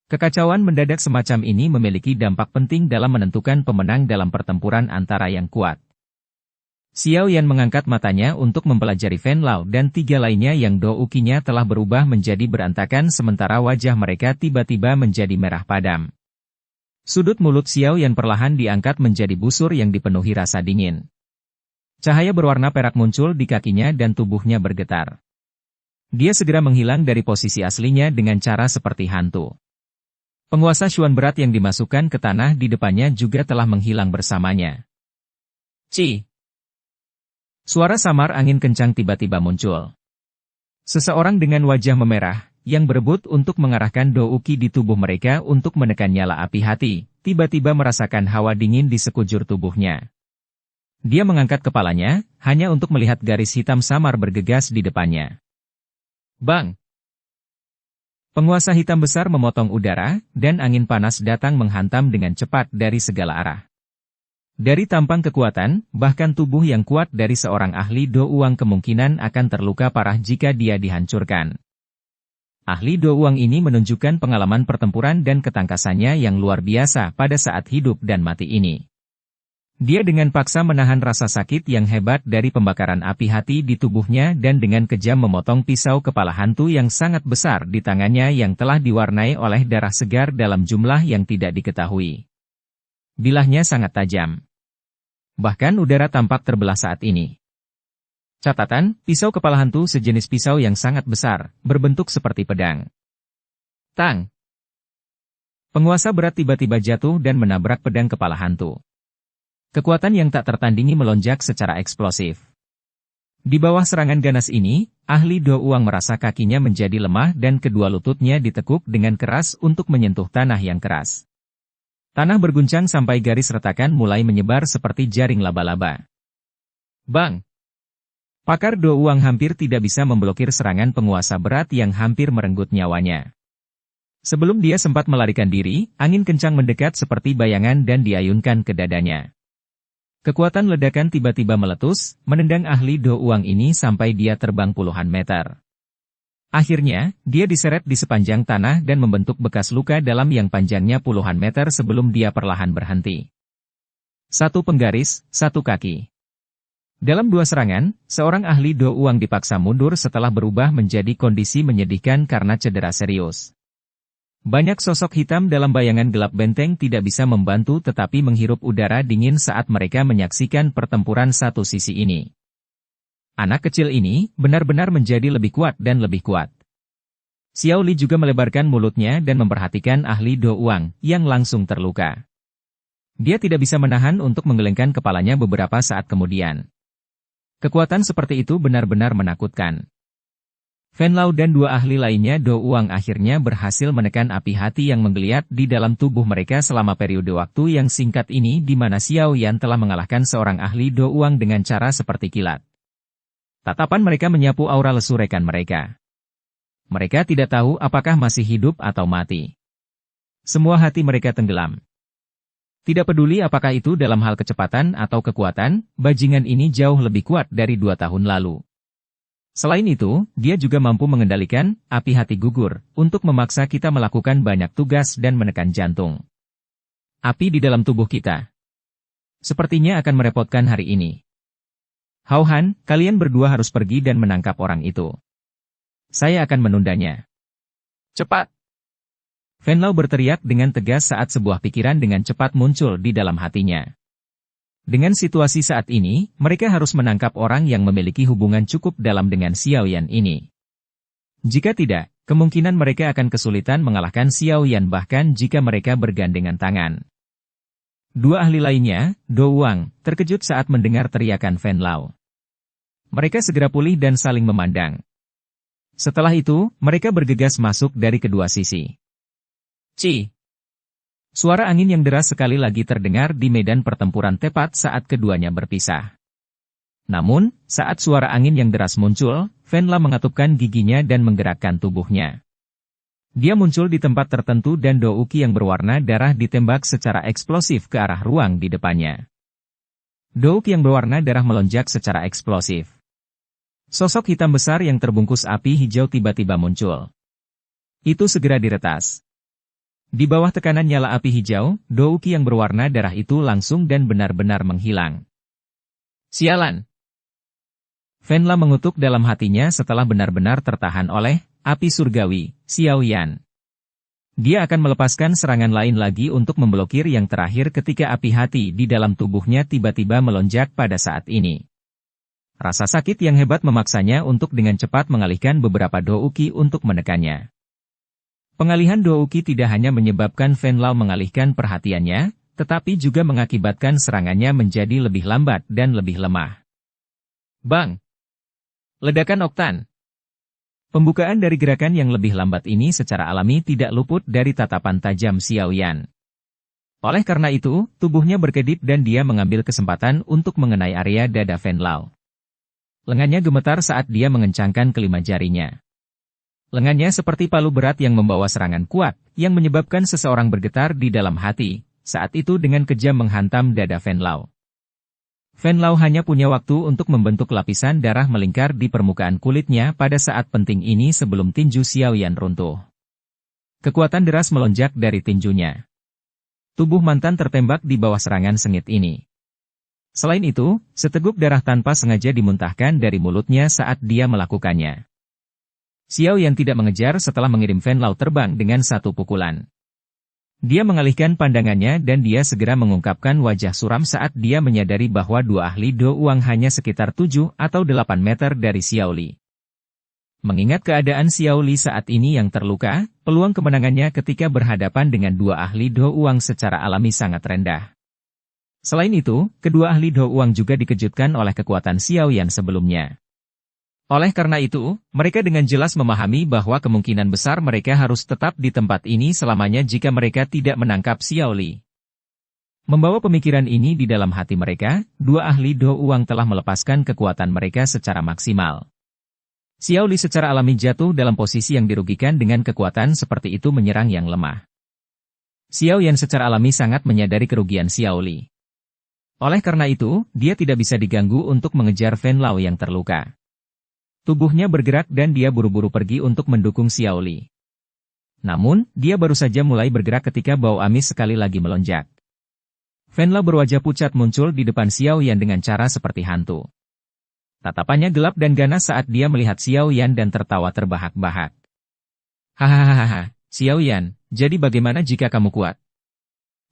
Kekacauan mendadak semacam ini memiliki dampak penting dalam menentukan pemenang dalam pertempuran antara yang kuat. Xiao Yan mengangkat matanya untuk mempelajari Fen Lao dan 3 lainnya yang Dou Qi-nya telah berubah menjadi berantakan sementara wajah mereka tiba-tiba menjadi merah padam. Sudut mulut Xiao Yan perlahan diangkat menjadi busur yang dipenuhi rasa dingin. Cahaya berwarna perak muncul di kakinya dan tubuhnya bergetar. Dia segera menghilang dari posisi aslinya dengan cara seperti hantu. Penguasa Xuan berat yang dimasukkan ke tanah di depannya juga telah menghilang bersamanya. Ci! Suara samar angin kencang tiba-tiba muncul. Seseorang dengan wajah memerah, yang berebut untuk mengarahkan Dou Qi di tubuh mereka untuk menekan nyala api hati, tiba-tiba merasakan hawa dingin di sekujur tubuhnya. Dia mengangkat kepalanya, hanya untuk melihat garis hitam samar bergegas di depannya. Bang! Penguasa hitam besar memotong udara, dan angin panas datang menghantam dengan cepat dari segala arah. Dari tampang kekuatan, bahkan tubuh yang kuat dari seorang ahli Douang kemungkinan akan terluka parah jika dia dihancurkan. Ahli Do Wang ini menunjukkan pengalaman pertempuran dan ketangkasannya yang luar biasa pada saat hidup dan mati ini. Dia dengan paksa menahan rasa sakit yang hebat dari pembakaran api hati di tubuhnya dan dengan kejam memotong pisau kepala hantu yang sangat besar di tangannya yang telah diwarnai oleh darah segar dalam jumlah yang tidak diketahui. Bilahnya sangat tajam. Bahkan udara tampak terbelah saat ini. Catatan, pisau kepala hantu sejenis pisau yang sangat besar, berbentuk seperti pedang. Tang! Penguasa berat tiba-tiba jatuh dan menabrak pedang kepala hantu. Kekuatan yang tak tertandingi melonjak secara eksplosif. Di bawah serangan ganas ini, ahli Do Wang merasa kakinya menjadi lemah dan kedua lututnya ditekuk dengan keras untuk menyentuh tanah yang keras. Tanah berguncang sampai garis retakan mulai menyebar seperti jaring laba-laba. Bang! Pakar Do Wang hampir tidak bisa memblokir serangan penguasa berat yang hampir merenggut nyawanya. Sebelum dia sempat melarikan diri, angin kencang mendekat seperti bayangan dan diayunkan ke dadanya. Kekuatan ledakan tiba-tiba meletus, menendang ahli Do Wang ini sampai dia terbang puluhan meter. Akhirnya, dia diseret di sepanjang tanah dan membentuk bekas luka dalam yang panjangnya puluhan meter sebelum dia perlahan berhenti. Satu penggaris, satu kaki. Dalam dua serangan, seorang ahli Do Wang dipaksa mundur setelah berubah menjadi kondisi menyedihkan karena cedera serius. Banyak sosok hitam dalam bayangan gelap benteng tidak bisa membantu tetapi menghirup udara dingin saat mereka menyaksikan pertempuran satu sisi ini. Anak kecil ini benar-benar menjadi lebih kuat dan lebih kuat. Xiao Li juga melebarkan mulutnya dan memperhatikan ahli Do Wang yang langsung terluka. Dia tidak bisa menahan untuk menggelengkan kepalanya beberapa saat kemudian. Kekuatan seperti itu benar-benar menakutkan. Fen Lao dan dua ahli lainnya Do Wang akhirnya berhasil menekan api hati yang menggeliat di dalam tubuh mereka selama periode waktu yang singkat ini di mana Xiao Yan telah mengalahkan seorang ahli Do Wang dengan cara seperti kilat. Tatapan mereka menyapu aura lesu rekan mereka. Mereka tidak tahu apakah masih hidup atau mati. Semua hati mereka tenggelam. Tidak peduli apakah itu dalam hal kecepatan atau kekuatan, bajingan ini jauh lebih kuat dari 2 tahun lalu. Selain itu, dia juga mampu mengendalikan api hati gugur untuk memaksa kita melakukan banyak tugas dan menekan jantung. Api di dalam tubuh kita. Sepertinya akan merepotkan hari ini. Hao Han, kalian berdua harus pergi dan menangkap orang itu. Saya akan menundanya. Cepat! Fen Lao berteriak dengan tegas saat sebuah pikiran dengan cepat muncul di dalam hatinya. Dengan situasi saat ini, mereka harus menangkap orang yang memiliki hubungan cukup dalam dengan Xiao Yan ini. Jika tidak, kemungkinan mereka akan kesulitan mengalahkan Xiao Yan bahkan jika mereka bergandengan tangan. Dua ahli lainnya, Do Wang, terkejut saat mendengar teriakan Fen Lao. Mereka segera pulih dan saling memandang. Setelah itu, mereka bergegas masuk dari kedua sisi. Ci! Suara angin yang deras sekali lagi terdengar di medan pertempuran tepat saat keduanya berpisah. Namun, saat suara angin yang deras muncul, Fen Lao mengatupkan giginya dan menggerakkan tubuhnya. Dia muncul di tempat tertentu dan douki yang berwarna darah ditembak secara eksplosif ke arah ruang di depannya. Douki yang berwarna darah melonjak secara eksplosif. Sosok hitam besar yang terbungkus api hijau tiba-tiba muncul. Itu segera diretas. Di bawah tekanan nyala api hijau, douki yang berwarna darah itu langsung dan benar-benar menghilang. Sialan! Fen Lao mengutuk dalam hatinya setelah benar-benar tertahan oleh api surgawi, Xiao Yan. Dia akan melepaskan serangan lain lagi untuk memblokir yang terakhir ketika api hati di dalam tubuhnya tiba-tiba melonjak pada saat ini. Rasa sakit yang hebat memaksanya untuk dengan cepat mengalihkan beberapa douki untuk menekannya. Pengalihan douki tidak hanya menyebabkan Fen Lao mengalihkan perhatiannya, tetapi juga mengakibatkan serangannya menjadi lebih lambat dan lebih lemah. Bang! Ledakan oktan! Pembukaan dari gerakan yang lebih lambat ini secara alami tidak luput dari tatapan tajam Xiao Yan. Oleh karena itu, tubuhnya berkedip dan dia mengambil kesempatan untuk mengenai area dada Fen Lao. Lengannya gemetar saat dia mengencangkan kelima jarinya. Lengannya seperti palu berat yang membawa serangan kuat, yang menyebabkan seseorang bergetar di dalam hati, saat itu dengan kejam menghantam dada Fen Lao. Fen Lao hanya punya waktu untuk membentuk lapisan darah melingkar di permukaan kulitnya pada saat penting ini sebelum tinju Xiaoyan runtuh. Kekuatan deras melonjak dari tinjunya. Tubuh mantan tertembak di bawah serangan sengit ini. Selain itu, seteguk darah tanpa sengaja dimuntahkan dari mulutnya saat dia melakukannya. Xiaoyan tidak mengejar setelah mengirim Fen Lao terbang dengan satu pukulan. Dia mengalihkan pandangannya dan dia segera mengungkapkan wajah suram saat dia menyadari bahwa dua ahli Do Uang hanya sekitar 7 atau 8 meter dari Xiao Li. Mengingat keadaan Xiao Li saat ini yang terluka, peluang kemenangannya ketika berhadapan dengan dua ahli Do Uang secara alami sangat rendah. Selain itu, kedua ahli Do Uang juga dikejutkan oleh kekuatan Xiaoyan sebelumnya. Oleh karena itu, mereka dengan jelas memahami bahwa kemungkinan besar mereka harus tetap di tempat ini selamanya jika mereka tidak menangkap Xiao Li. Membawa pemikiran ini di dalam hati mereka, dua ahli Do Uang telah melepaskan kekuatan mereka secara maksimal. Xiao Li secara alami jatuh dalam posisi yang dirugikan dengan kekuatan seperti itu menyerang yang lemah. Xiaoyan secara alami sangat menyadari kerugian Xiao Li. Oleh karena itu, dia tidak bisa diganggu untuk mengejar Fen Lao yang terluka. Tubuhnya bergerak dan dia buru-buru pergi untuk mendukung Xiao Li. Namun, dia baru saja mulai bergerak ketika bau amis sekali lagi melonjak. Fen Lao berwajah pucat muncul di depan Xiaoyan dengan cara seperti hantu. Tatapannya gelap dan ganas saat dia melihat Xiaoyan dan tertawa terbahak-bahak. Hahaha, Xiaoyan, jadi bagaimana jika kamu kuat?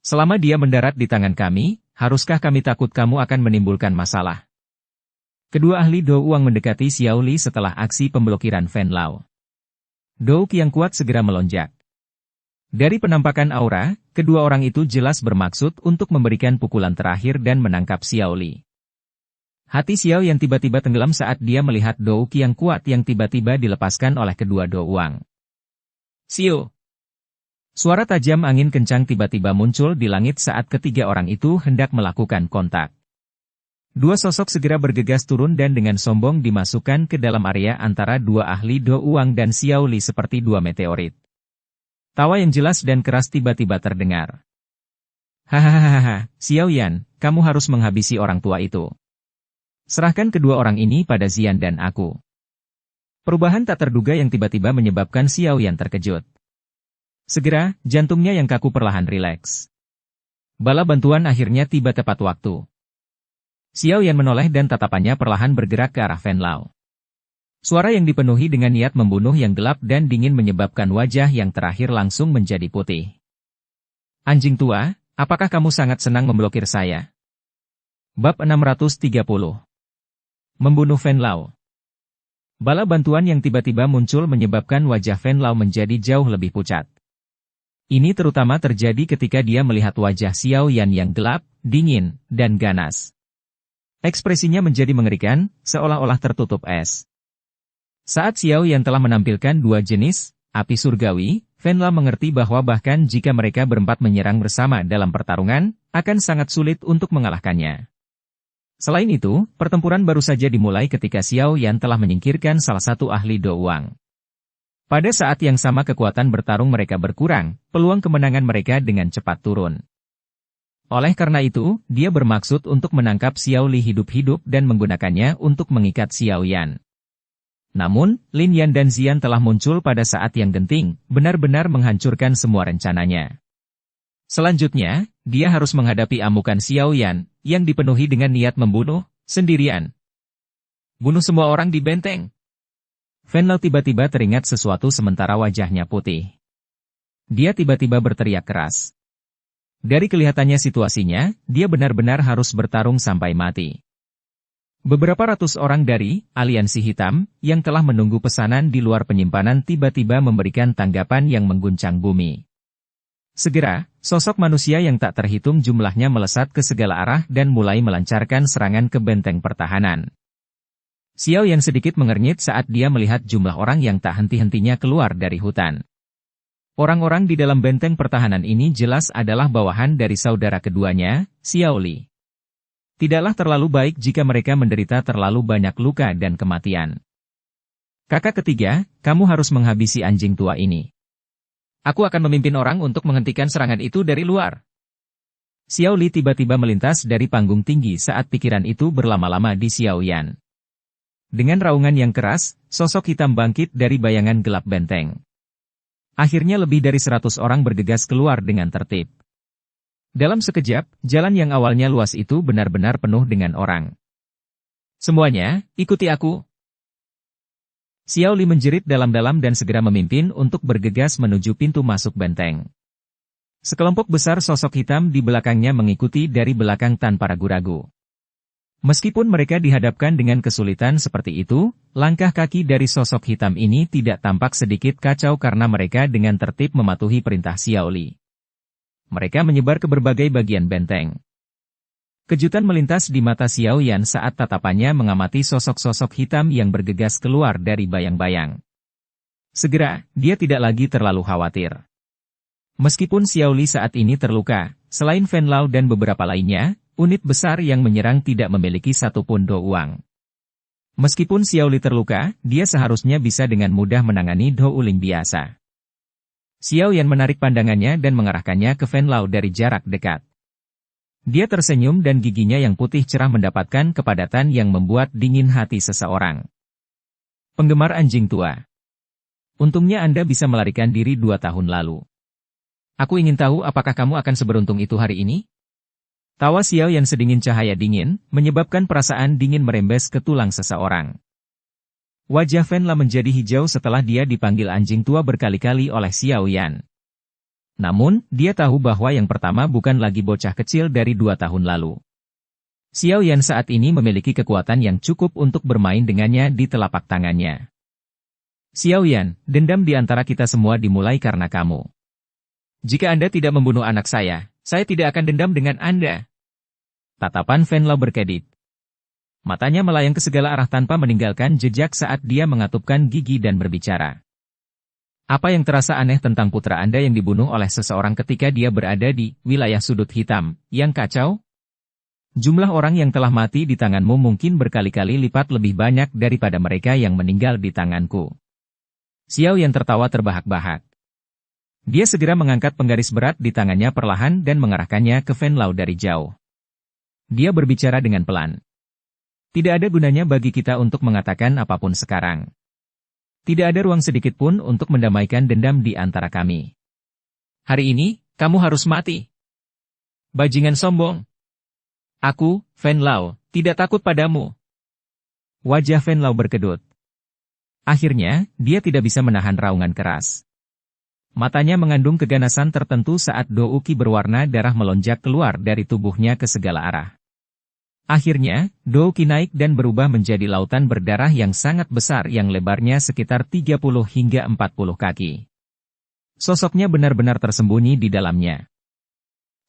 Selama dia mendarat di tangan kami, haruskah kami takut kamu akan menimbulkan masalah? Kedua ahli Do Uang mendekati Xiao Li setelah aksi pemblokiran Fen Lao. Douk yang kuat segera melonjak. Dari penampakan aura, kedua orang itu jelas bermaksud untuk memberikan pukulan terakhir dan menangkap Xiao Li. Hati Xiao yang tiba-tiba tenggelam saat dia melihat Douk yang kuat yang tiba-tiba dilepaskan oleh kedua Do Uang. Xiao! Suara tajam angin kencang tiba-tiba muncul di langit saat ketiga orang itu hendak melakukan kontak. Dua sosok segera bergegas turun dan dengan sombong dimasukkan ke dalam area antara dua ahli Do Uang dan Xiao Li seperti dua meteorit. Tawa yang jelas dan keras tiba-tiba terdengar. Hahaha, Xiaoyan, kamu harus menghabisi orang tua itu. Serahkan kedua orang ini pada Xian dan aku. Perubahan tak terduga yang tiba-tiba menyebabkan Xiaoyan terkejut. Segera, jantungnya yang kaku perlahan rileks. Bala bantuan akhirnya tiba tepat waktu. Xiaoyan menoleh dan tatapannya perlahan bergerak ke arah Fen Lao. Suara yang dipenuhi dengan niat membunuh yang gelap dan dingin menyebabkan wajah yang terakhir langsung menjadi putih. Anjing tua, apakah kamu sangat senang memblokir saya? Bab 630. Membunuh Fen Lao. Bala bantuan yang tiba-tiba muncul menyebabkan wajah Fen Lao menjadi jauh lebih pucat. Ini terutama terjadi ketika dia melihat wajah Xiaoyan yang gelap, dingin, dan ganas. Ekspresinya menjadi mengerikan, seolah-olah tertutup es. Saat Xiaoyan telah menampilkan dua jenis api surgawi, Fen Lao mengerti bahwa bahkan jika mereka berempat menyerang bersama dalam pertarungan, akan sangat sulit untuk mengalahkannya. Selain itu, pertempuran baru saja dimulai ketika Xiaoyan telah menyingkirkan salah satu ahli Do Uang. Pada saat yang sama kekuatan bertarung mereka berkurang, peluang kemenangan mereka dengan cepat turun. Oleh karena itu, dia bermaksud untuk menangkap Xiao Li hidup-hidup dan menggunakannya untuk mengikat Xiaoyan. Namun, Lin Yan dan Xian telah muncul pada saat yang genting, benar-benar menghancurkan semua rencananya. Selanjutnya, dia harus menghadapi amukan Xiaoyan, yang dipenuhi dengan niat membunuh, sendirian. Bunuh semua orang di benteng. Fen Lao tiba-tiba teringat sesuatu sementara wajahnya putih. Dia tiba-tiba berteriak keras. Dari kelihatannya situasinya, dia benar-benar harus bertarung sampai mati. Beberapa ratus orang dari aliansi hitam yang telah menunggu pesanan di luar penyimpanan tiba-tiba memberikan tanggapan yang mengguncang bumi. Segera, sosok manusia yang tak terhitung jumlahnya melesat ke segala arah dan mulai melancarkan serangan ke benteng pertahanan. Xiao yang sedikit mengernyit saat dia melihat jumlah orang yang tak henti-hentinya keluar dari hutan. Orang-orang di dalam benteng pertahanan ini jelas adalah bawahan dari saudara keduanya, Xiao Li. Tidaklah terlalu baik jika mereka menderita terlalu banyak luka dan kematian. Kakak ketiga, kamu harus menghabisi anjing tua ini. Aku akan memimpin orang untuk menghentikan serangan itu dari luar. Xiao Li tiba-tiba melintas dari panggung tinggi saat pikiran itu berlama-lama di Xiao Yan. Dengan raungan yang keras, sosok hitam bangkit dari bayangan gelap benteng. Akhirnya lebih dari 100 orang bergegas keluar dengan tertib. Dalam sekejap, jalan yang awalnya luas itu benar-benar penuh dengan orang. Semuanya, ikuti aku. Xiao Li menjerit dalam-dalam dan segera memimpin untuk bergegas menuju pintu masuk benteng. Sekelompok besar sosok hitam di belakangnya mengikuti dari belakang tanpa ragu-ragu. Meskipun mereka dihadapkan dengan kesulitan seperti itu, langkah kaki dari sosok hitam ini tidak tampak sedikit kacau karena mereka dengan tertib mematuhi perintah Xiao Li. Mereka menyebar ke berbagai bagian benteng. Kejutan melintas di mata Xiao Yan saat tatapannya mengamati sosok-sosok hitam yang bergegas keluar dari bayang-bayang. Segera, dia tidak lagi terlalu khawatir. Meskipun Xiao Li saat ini terluka, selain Fen Lao dan beberapa lainnya, unit besar yang menyerang tidak memiliki satupun do uang. Meskipun Xiao Li terluka, dia seharusnya bisa dengan mudah menangani do uling biasa. Xiao Yan menarik pandangannya dan mengarahkannya ke Fen Lao dari jarak dekat. Dia tersenyum dan giginya yang putih cerah mendapatkan kepadatan yang membuat dingin hati seseorang. Penggemar anjing tua. Untungnya Anda bisa melarikan diri 2 tahun lalu. Aku ingin tahu apakah kamu akan seberuntung itu hari ini? Tawa Xiao Yan sedingin cahaya dingin, menyebabkan perasaan dingin merembes ke tulang seseorang. Wajah Fen La menjadi hijau setelah dia dipanggil anjing tua berkali-kali oleh Xiao Yan. Namun, dia tahu bahwa yang pertama bukan lagi bocah kecil dari 2 tahun lalu. Xiao Yan saat ini memiliki kekuatan yang cukup untuk bermain dengannya di telapak tangannya. Xiao Yan, dendam di antara kita semua dimulai karena kamu. Jika Anda tidak membunuh anak saya tidak akan dendam dengan Anda. Tatapan Fen Lao berkedip. Matanya melayang ke segala arah tanpa meninggalkan jejak saat dia mengatupkan gigi dan berbicara. Apa yang terasa aneh tentang putra Anda yang dibunuh oleh seseorang ketika dia berada di wilayah sudut hitam, yang kacau? Jumlah orang yang telah mati di tanganmu mungkin berkali-kali lipat lebih banyak daripada mereka yang meninggal di tanganku. Xiao Yan tertawa terbahak-bahak. Dia segera mengangkat penggaris berat di tangannya perlahan dan mengarahkannya ke Fen Lao dari jauh. Dia berbicara dengan pelan. Tidak ada gunanya bagi kita untuk mengatakan apapun sekarang. Tidak ada ruang sedikit pun untuk mendamaikan dendam di antara kami. Hari ini, kamu harus mati. Bajingan sombong. Aku, Fen Lao, tidak takut padamu. Wajah Fen Lao berkedut. Akhirnya, dia tidak bisa menahan raungan keras. Matanya mengandung keganasan tertentu saat Do Uki berwarna darah melonjak keluar dari tubuhnya ke segala arah. Akhirnya, Do Uki naik dan berubah menjadi lautan berdarah yang sangat besar yang lebarnya sekitar 30 hingga 40 kaki. Sosoknya benar-benar tersembunyi di dalamnya.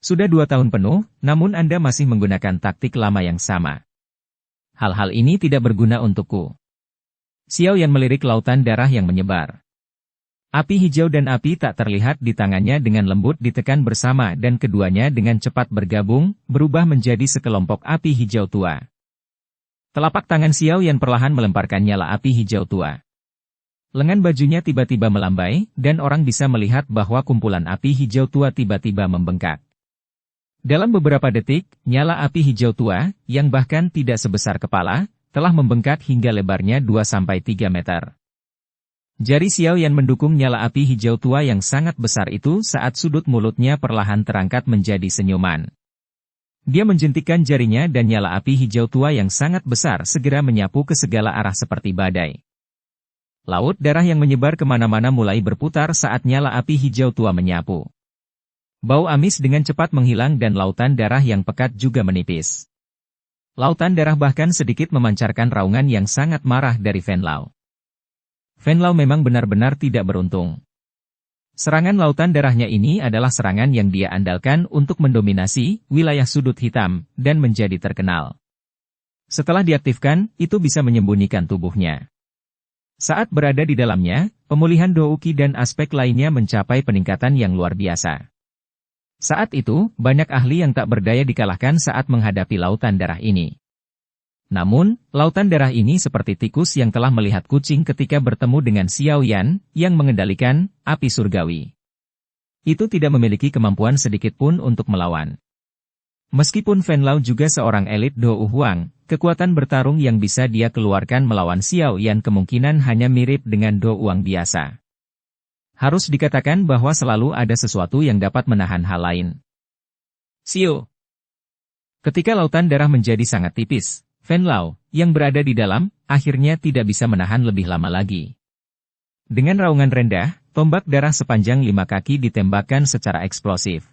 Sudah 2 tahun penuh, namun Anda masih menggunakan taktik lama yang sama. Hal-hal ini tidak berguna untukku. Xiao Yan melirik lautan darah yang menyebar. Api hijau dan api tak terlihat di tangannya dengan lembut ditekan bersama dan keduanya dengan cepat bergabung, berubah menjadi sekelompok api hijau tua. Telapak tangan Xiao Yan perlahan melemparkan nyala api hijau tua. Lengan bajunya tiba-tiba melambai, dan orang bisa melihat bahwa kumpulan api hijau tua tiba-tiba membengkak. Dalam beberapa detik, nyala api hijau tua, yang bahkan tidak sebesar kepala, telah membengkak hingga lebarnya 2-3 meter. Jari Xiao Yan mendukung nyala api hijau tua yang sangat besar itu saat sudut mulutnya perlahan terangkat menjadi senyuman. Dia menjentikkan jarinya dan nyala api hijau tua yang sangat besar segera menyapu ke segala arah seperti badai. Laut darah yang menyebar kemana-mana mulai berputar saat nyala api hijau tua menyapu. Bau amis dengan cepat menghilang dan lautan darah yang pekat juga menipis. Lautan darah bahkan sedikit memancarkan raungan yang sangat marah dari Fen Lao. Fen Lao memang benar-benar tidak beruntung. Serangan lautan darahnya ini adalah serangan yang dia andalkan untuk mendominasi wilayah sudut hitam dan menjadi terkenal. Setelah diaktifkan, itu bisa menyembunyikan tubuhnya. Saat berada di dalamnya, pemulihan Do Uki dan aspek lainnya mencapai peningkatan yang luar biasa. Saat itu, banyak ahli yang tak berdaya dikalahkan saat menghadapi lautan darah ini. Namun, lautan darah ini seperti tikus yang telah melihat kucing ketika bertemu dengan Xiao Yan, yang mengendalikan api surgawi. Itu tidak memiliki kemampuan sedikit pun untuk melawan. Meskipun Fen Lao juga seorang elit Dou Huang, kekuatan bertarung yang bisa dia keluarkan melawan Xiao Yan kemungkinan hanya mirip dengan Dou Huang biasa. Harus dikatakan bahwa selalu ada sesuatu yang dapat menahan hal lain. Xiao. Ketika lautan darah menjadi sangat tipis, Fen Lao, yang berada di dalam, akhirnya tidak bisa menahan lebih lama lagi. Dengan raungan rendah, tombak darah sepanjang 5 kaki ditembakkan secara eksplosif.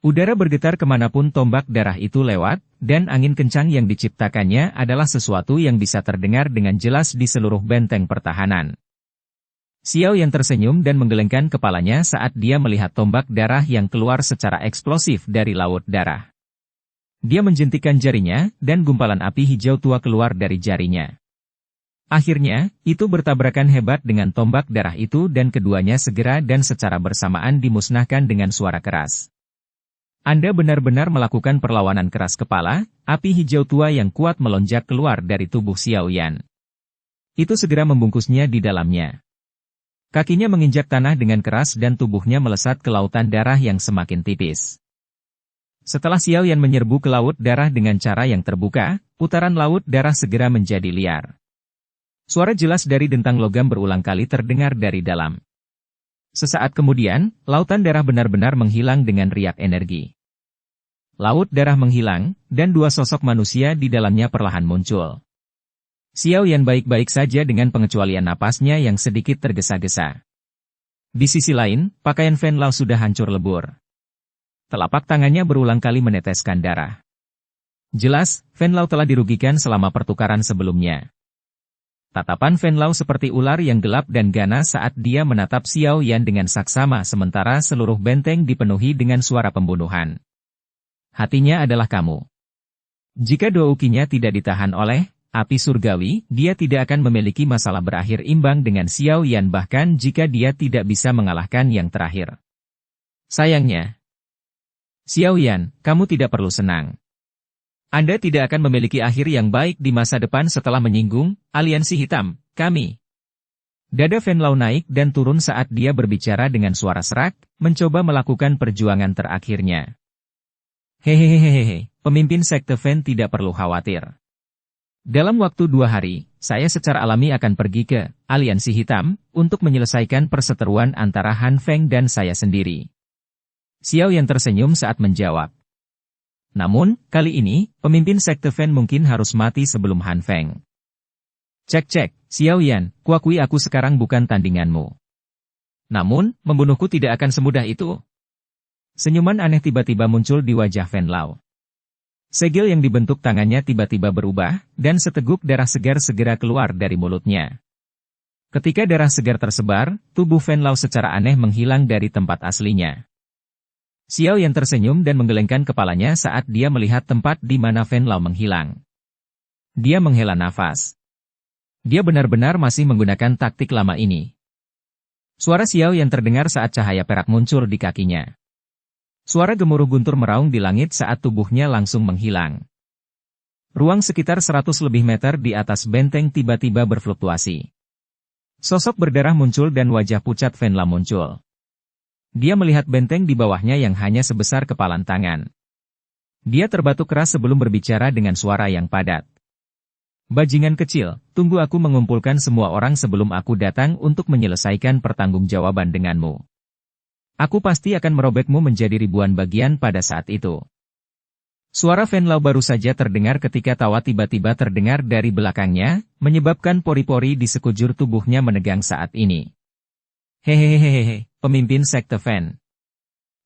Udara bergetar kemanapun tombak darah itu lewat, dan angin kencang yang diciptakannya adalah sesuatu yang bisa terdengar dengan jelas di seluruh benteng pertahanan. Xiao yang tersenyum dan menggelengkan kepalanya saat dia melihat tombak darah yang keluar secara eksplosif dari laut darah. Dia menjentikkan jarinya, dan gumpalan api hijau tua keluar dari jarinya. Akhirnya, itu bertabrakan hebat dengan tombak darah itu dan keduanya segera dan secara bersamaan dimusnahkan dengan suara keras. Anda benar-benar melakukan perlawanan keras kepala, api hijau tua yang kuat melonjak keluar dari tubuh Xiao Yan. Itu segera membungkusnya di dalamnya. Kakinya menginjak tanah dengan keras dan tubuhnya melesat ke lautan darah yang semakin tipis. Setelah Xiao Yan menyerbu ke laut darah dengan cara yang terbuka, putaran laut darah segera menjadi liar. Suara jelas dari dentang logam berulang kali terdengar dari dalam. Sesaat kemudian, lautan darah benar-benar menghilang dengan riak energi. Laut darah menghilang, dan 2 sosok manusia di dalamnya perlahan muncul. Xiao Yan baik-baik saja dengan pengecualian napasnya yang sedikit tergesa-gesa. Di sisi lain, pakaian Fen Lao sudah hancur lebur. Telapak tangannya berulang kali meneteskan darah. Jelas, Fen Lao telah dirugikan selama pertukaran sebelumnya. Tatapan Fen Lao seperti ular yang gelap dan ganas saat dia menatap Xiao Yan dengan saksama sementara seluruh benteng dipenuhi dengan suara pembunuhan. Hatinya adalah kamu. Jika dua ukinya tidak ditahan oleh api surgawi, dia tidak akan memiliki masalah berakhir imbang dengan Xiao Yan bahkan jika dia tidak bisa mengalahkan yang terakhir. Sayangnya, Xiao Yan, kamu tidak perlu senang. Anda tidak akan memiliki akhir yang baik di masa depan setelah menyinggung aliansi hitam, kami. Dada Fen Lao naik dan turun saat dia berbicara dengan suara serak, mencoba melakukan perjuangan terakhirnya. Hehehehehe, pemimpin sekte Fen tidak perlu khawatir. Dalam waktu 2 hari, saya secara alami akan pergi ke aliansi hitam untuk menyelesaikan perseteruan antara Han Feng dan saya sendiri. Xiao yang tersenyum saat menjawab. Namun, kali ini, pemimpin sekte Fen mungkin harus mati sebelum Han Feng. Cek, Xiao Yan, kuakui aku sekarang bukan tandinganmu. Namun, membunuhku tidak akan semudah itu. Senyuman aneh tiba-tiba muncul di wajah Fen Lao. Segel yang dibentuk tangannya tiba-tiba berubah, dan seteguk darah segar segera keluar dari mulutnya. Ketika darah segar tersebar, tubuh Fen Lao secara aneh menghilang dari tempat aslinya. Xiao yang tersenyum dan menggelengkan kepalanya saat dia melihat tempat di mana Fen Lao menghilang. Dia menghela nafas. Dia benar-benar masih menggunakan taktik lama ini. Suara Xiao yang terdengar saat cahaya perak muncul di kakinya. Suara gemuruh guntur meraung di langit saat tubuhnya langsung menghilang. Ruang sekitar 100 lebih meter di atas benteng tiba-tiba berfluktuasi. Sosok berdarah muncul dan wajah pucat Fen Lao muncul. Dia melihat benteng di bawahnya yang hanya sebesar kepalan tangan. Dia terbatuk keras sebelum berbicara dengan suara yang padat. Bajingan kecil, tunggu aku mengumpulkan semua orang sebelum aku datang untuk menyelesaikan pertanggungjawaban denganmu. Aku pasti akan merobekmu menjadi ribuan bagian pada saat itu. Suara Fen Lao baru saja terdengar ketika tawa tiba-tiba terdengar dari belakangnya, menyebabkan pori-pori di sekujur tubuhnya menegang saat ini. Hehehehehe, pemimpin sekte Fen.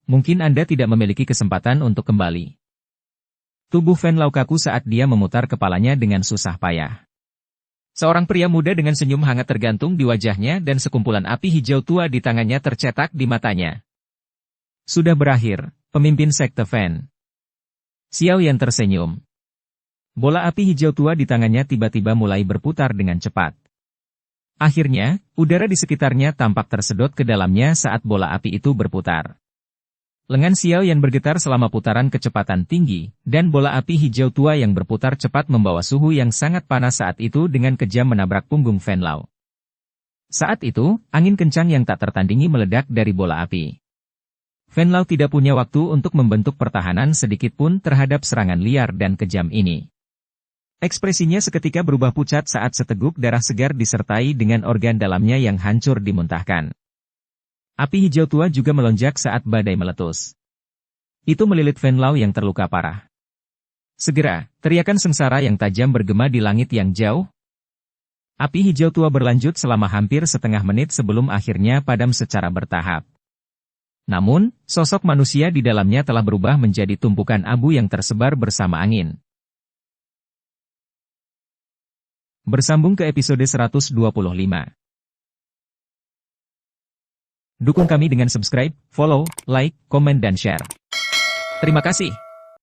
Mungkin Anda tidak memiliki kesempatan untuk kembali. Tubuh Fen Lao kaku saat dia memutar kepalanya dengan susah payah. Seorang pria muda dengan senyum hangat tergantung di wajahnya dan sekumpulan api hijau tua di tangannya tercetak di matanya. Sudah berakhir, pemimpin sekte Fen. Xiao Yan tersenyum. Bola api hijau tua di tangannya tiba-tiba mulai berputar dengan cepat. Akhirnya, udara di sekitarnya tampak tersedot ke dalamnya saat bola api itu berputar. Lengan Xiao Yan bergetar selama putaran kecepatan tinggi, dan bola api hijau tua yang berputar cepat membawa suhu yang sangat panas saat itu dengan kejam menabrak punggung Fen Lao. Saat itu, angin kencang yang tak tertandingi meledak dari bola api. Venlau tidak punya waktu untuk membentuk pertahanan sedikitpun terhadap serangan liar dan kejam ini. Ekspresinya seketika berubah pucat saat seteguk darah segar disertai dengan organ dalamnya yang hancur dimuntahkan. Api hijau tua juga melonjak saat badai meletus. Itu melilit Venlau yang terluka parah. Segera, teriakan sengsara yang tajam bergema di langit yang jauh. Api hijau tua berlanjut selama hampir setengah menit sebelum akhirnya padam secara bertahap. Namun, sosok manusia di dalamnya telah berubah menjadi tumpukan abu yang tersebar bersama angin. Bersambung ke episode 125. Dukung kami dengan subscribe, follow, like, komen dan share. Terima kasih.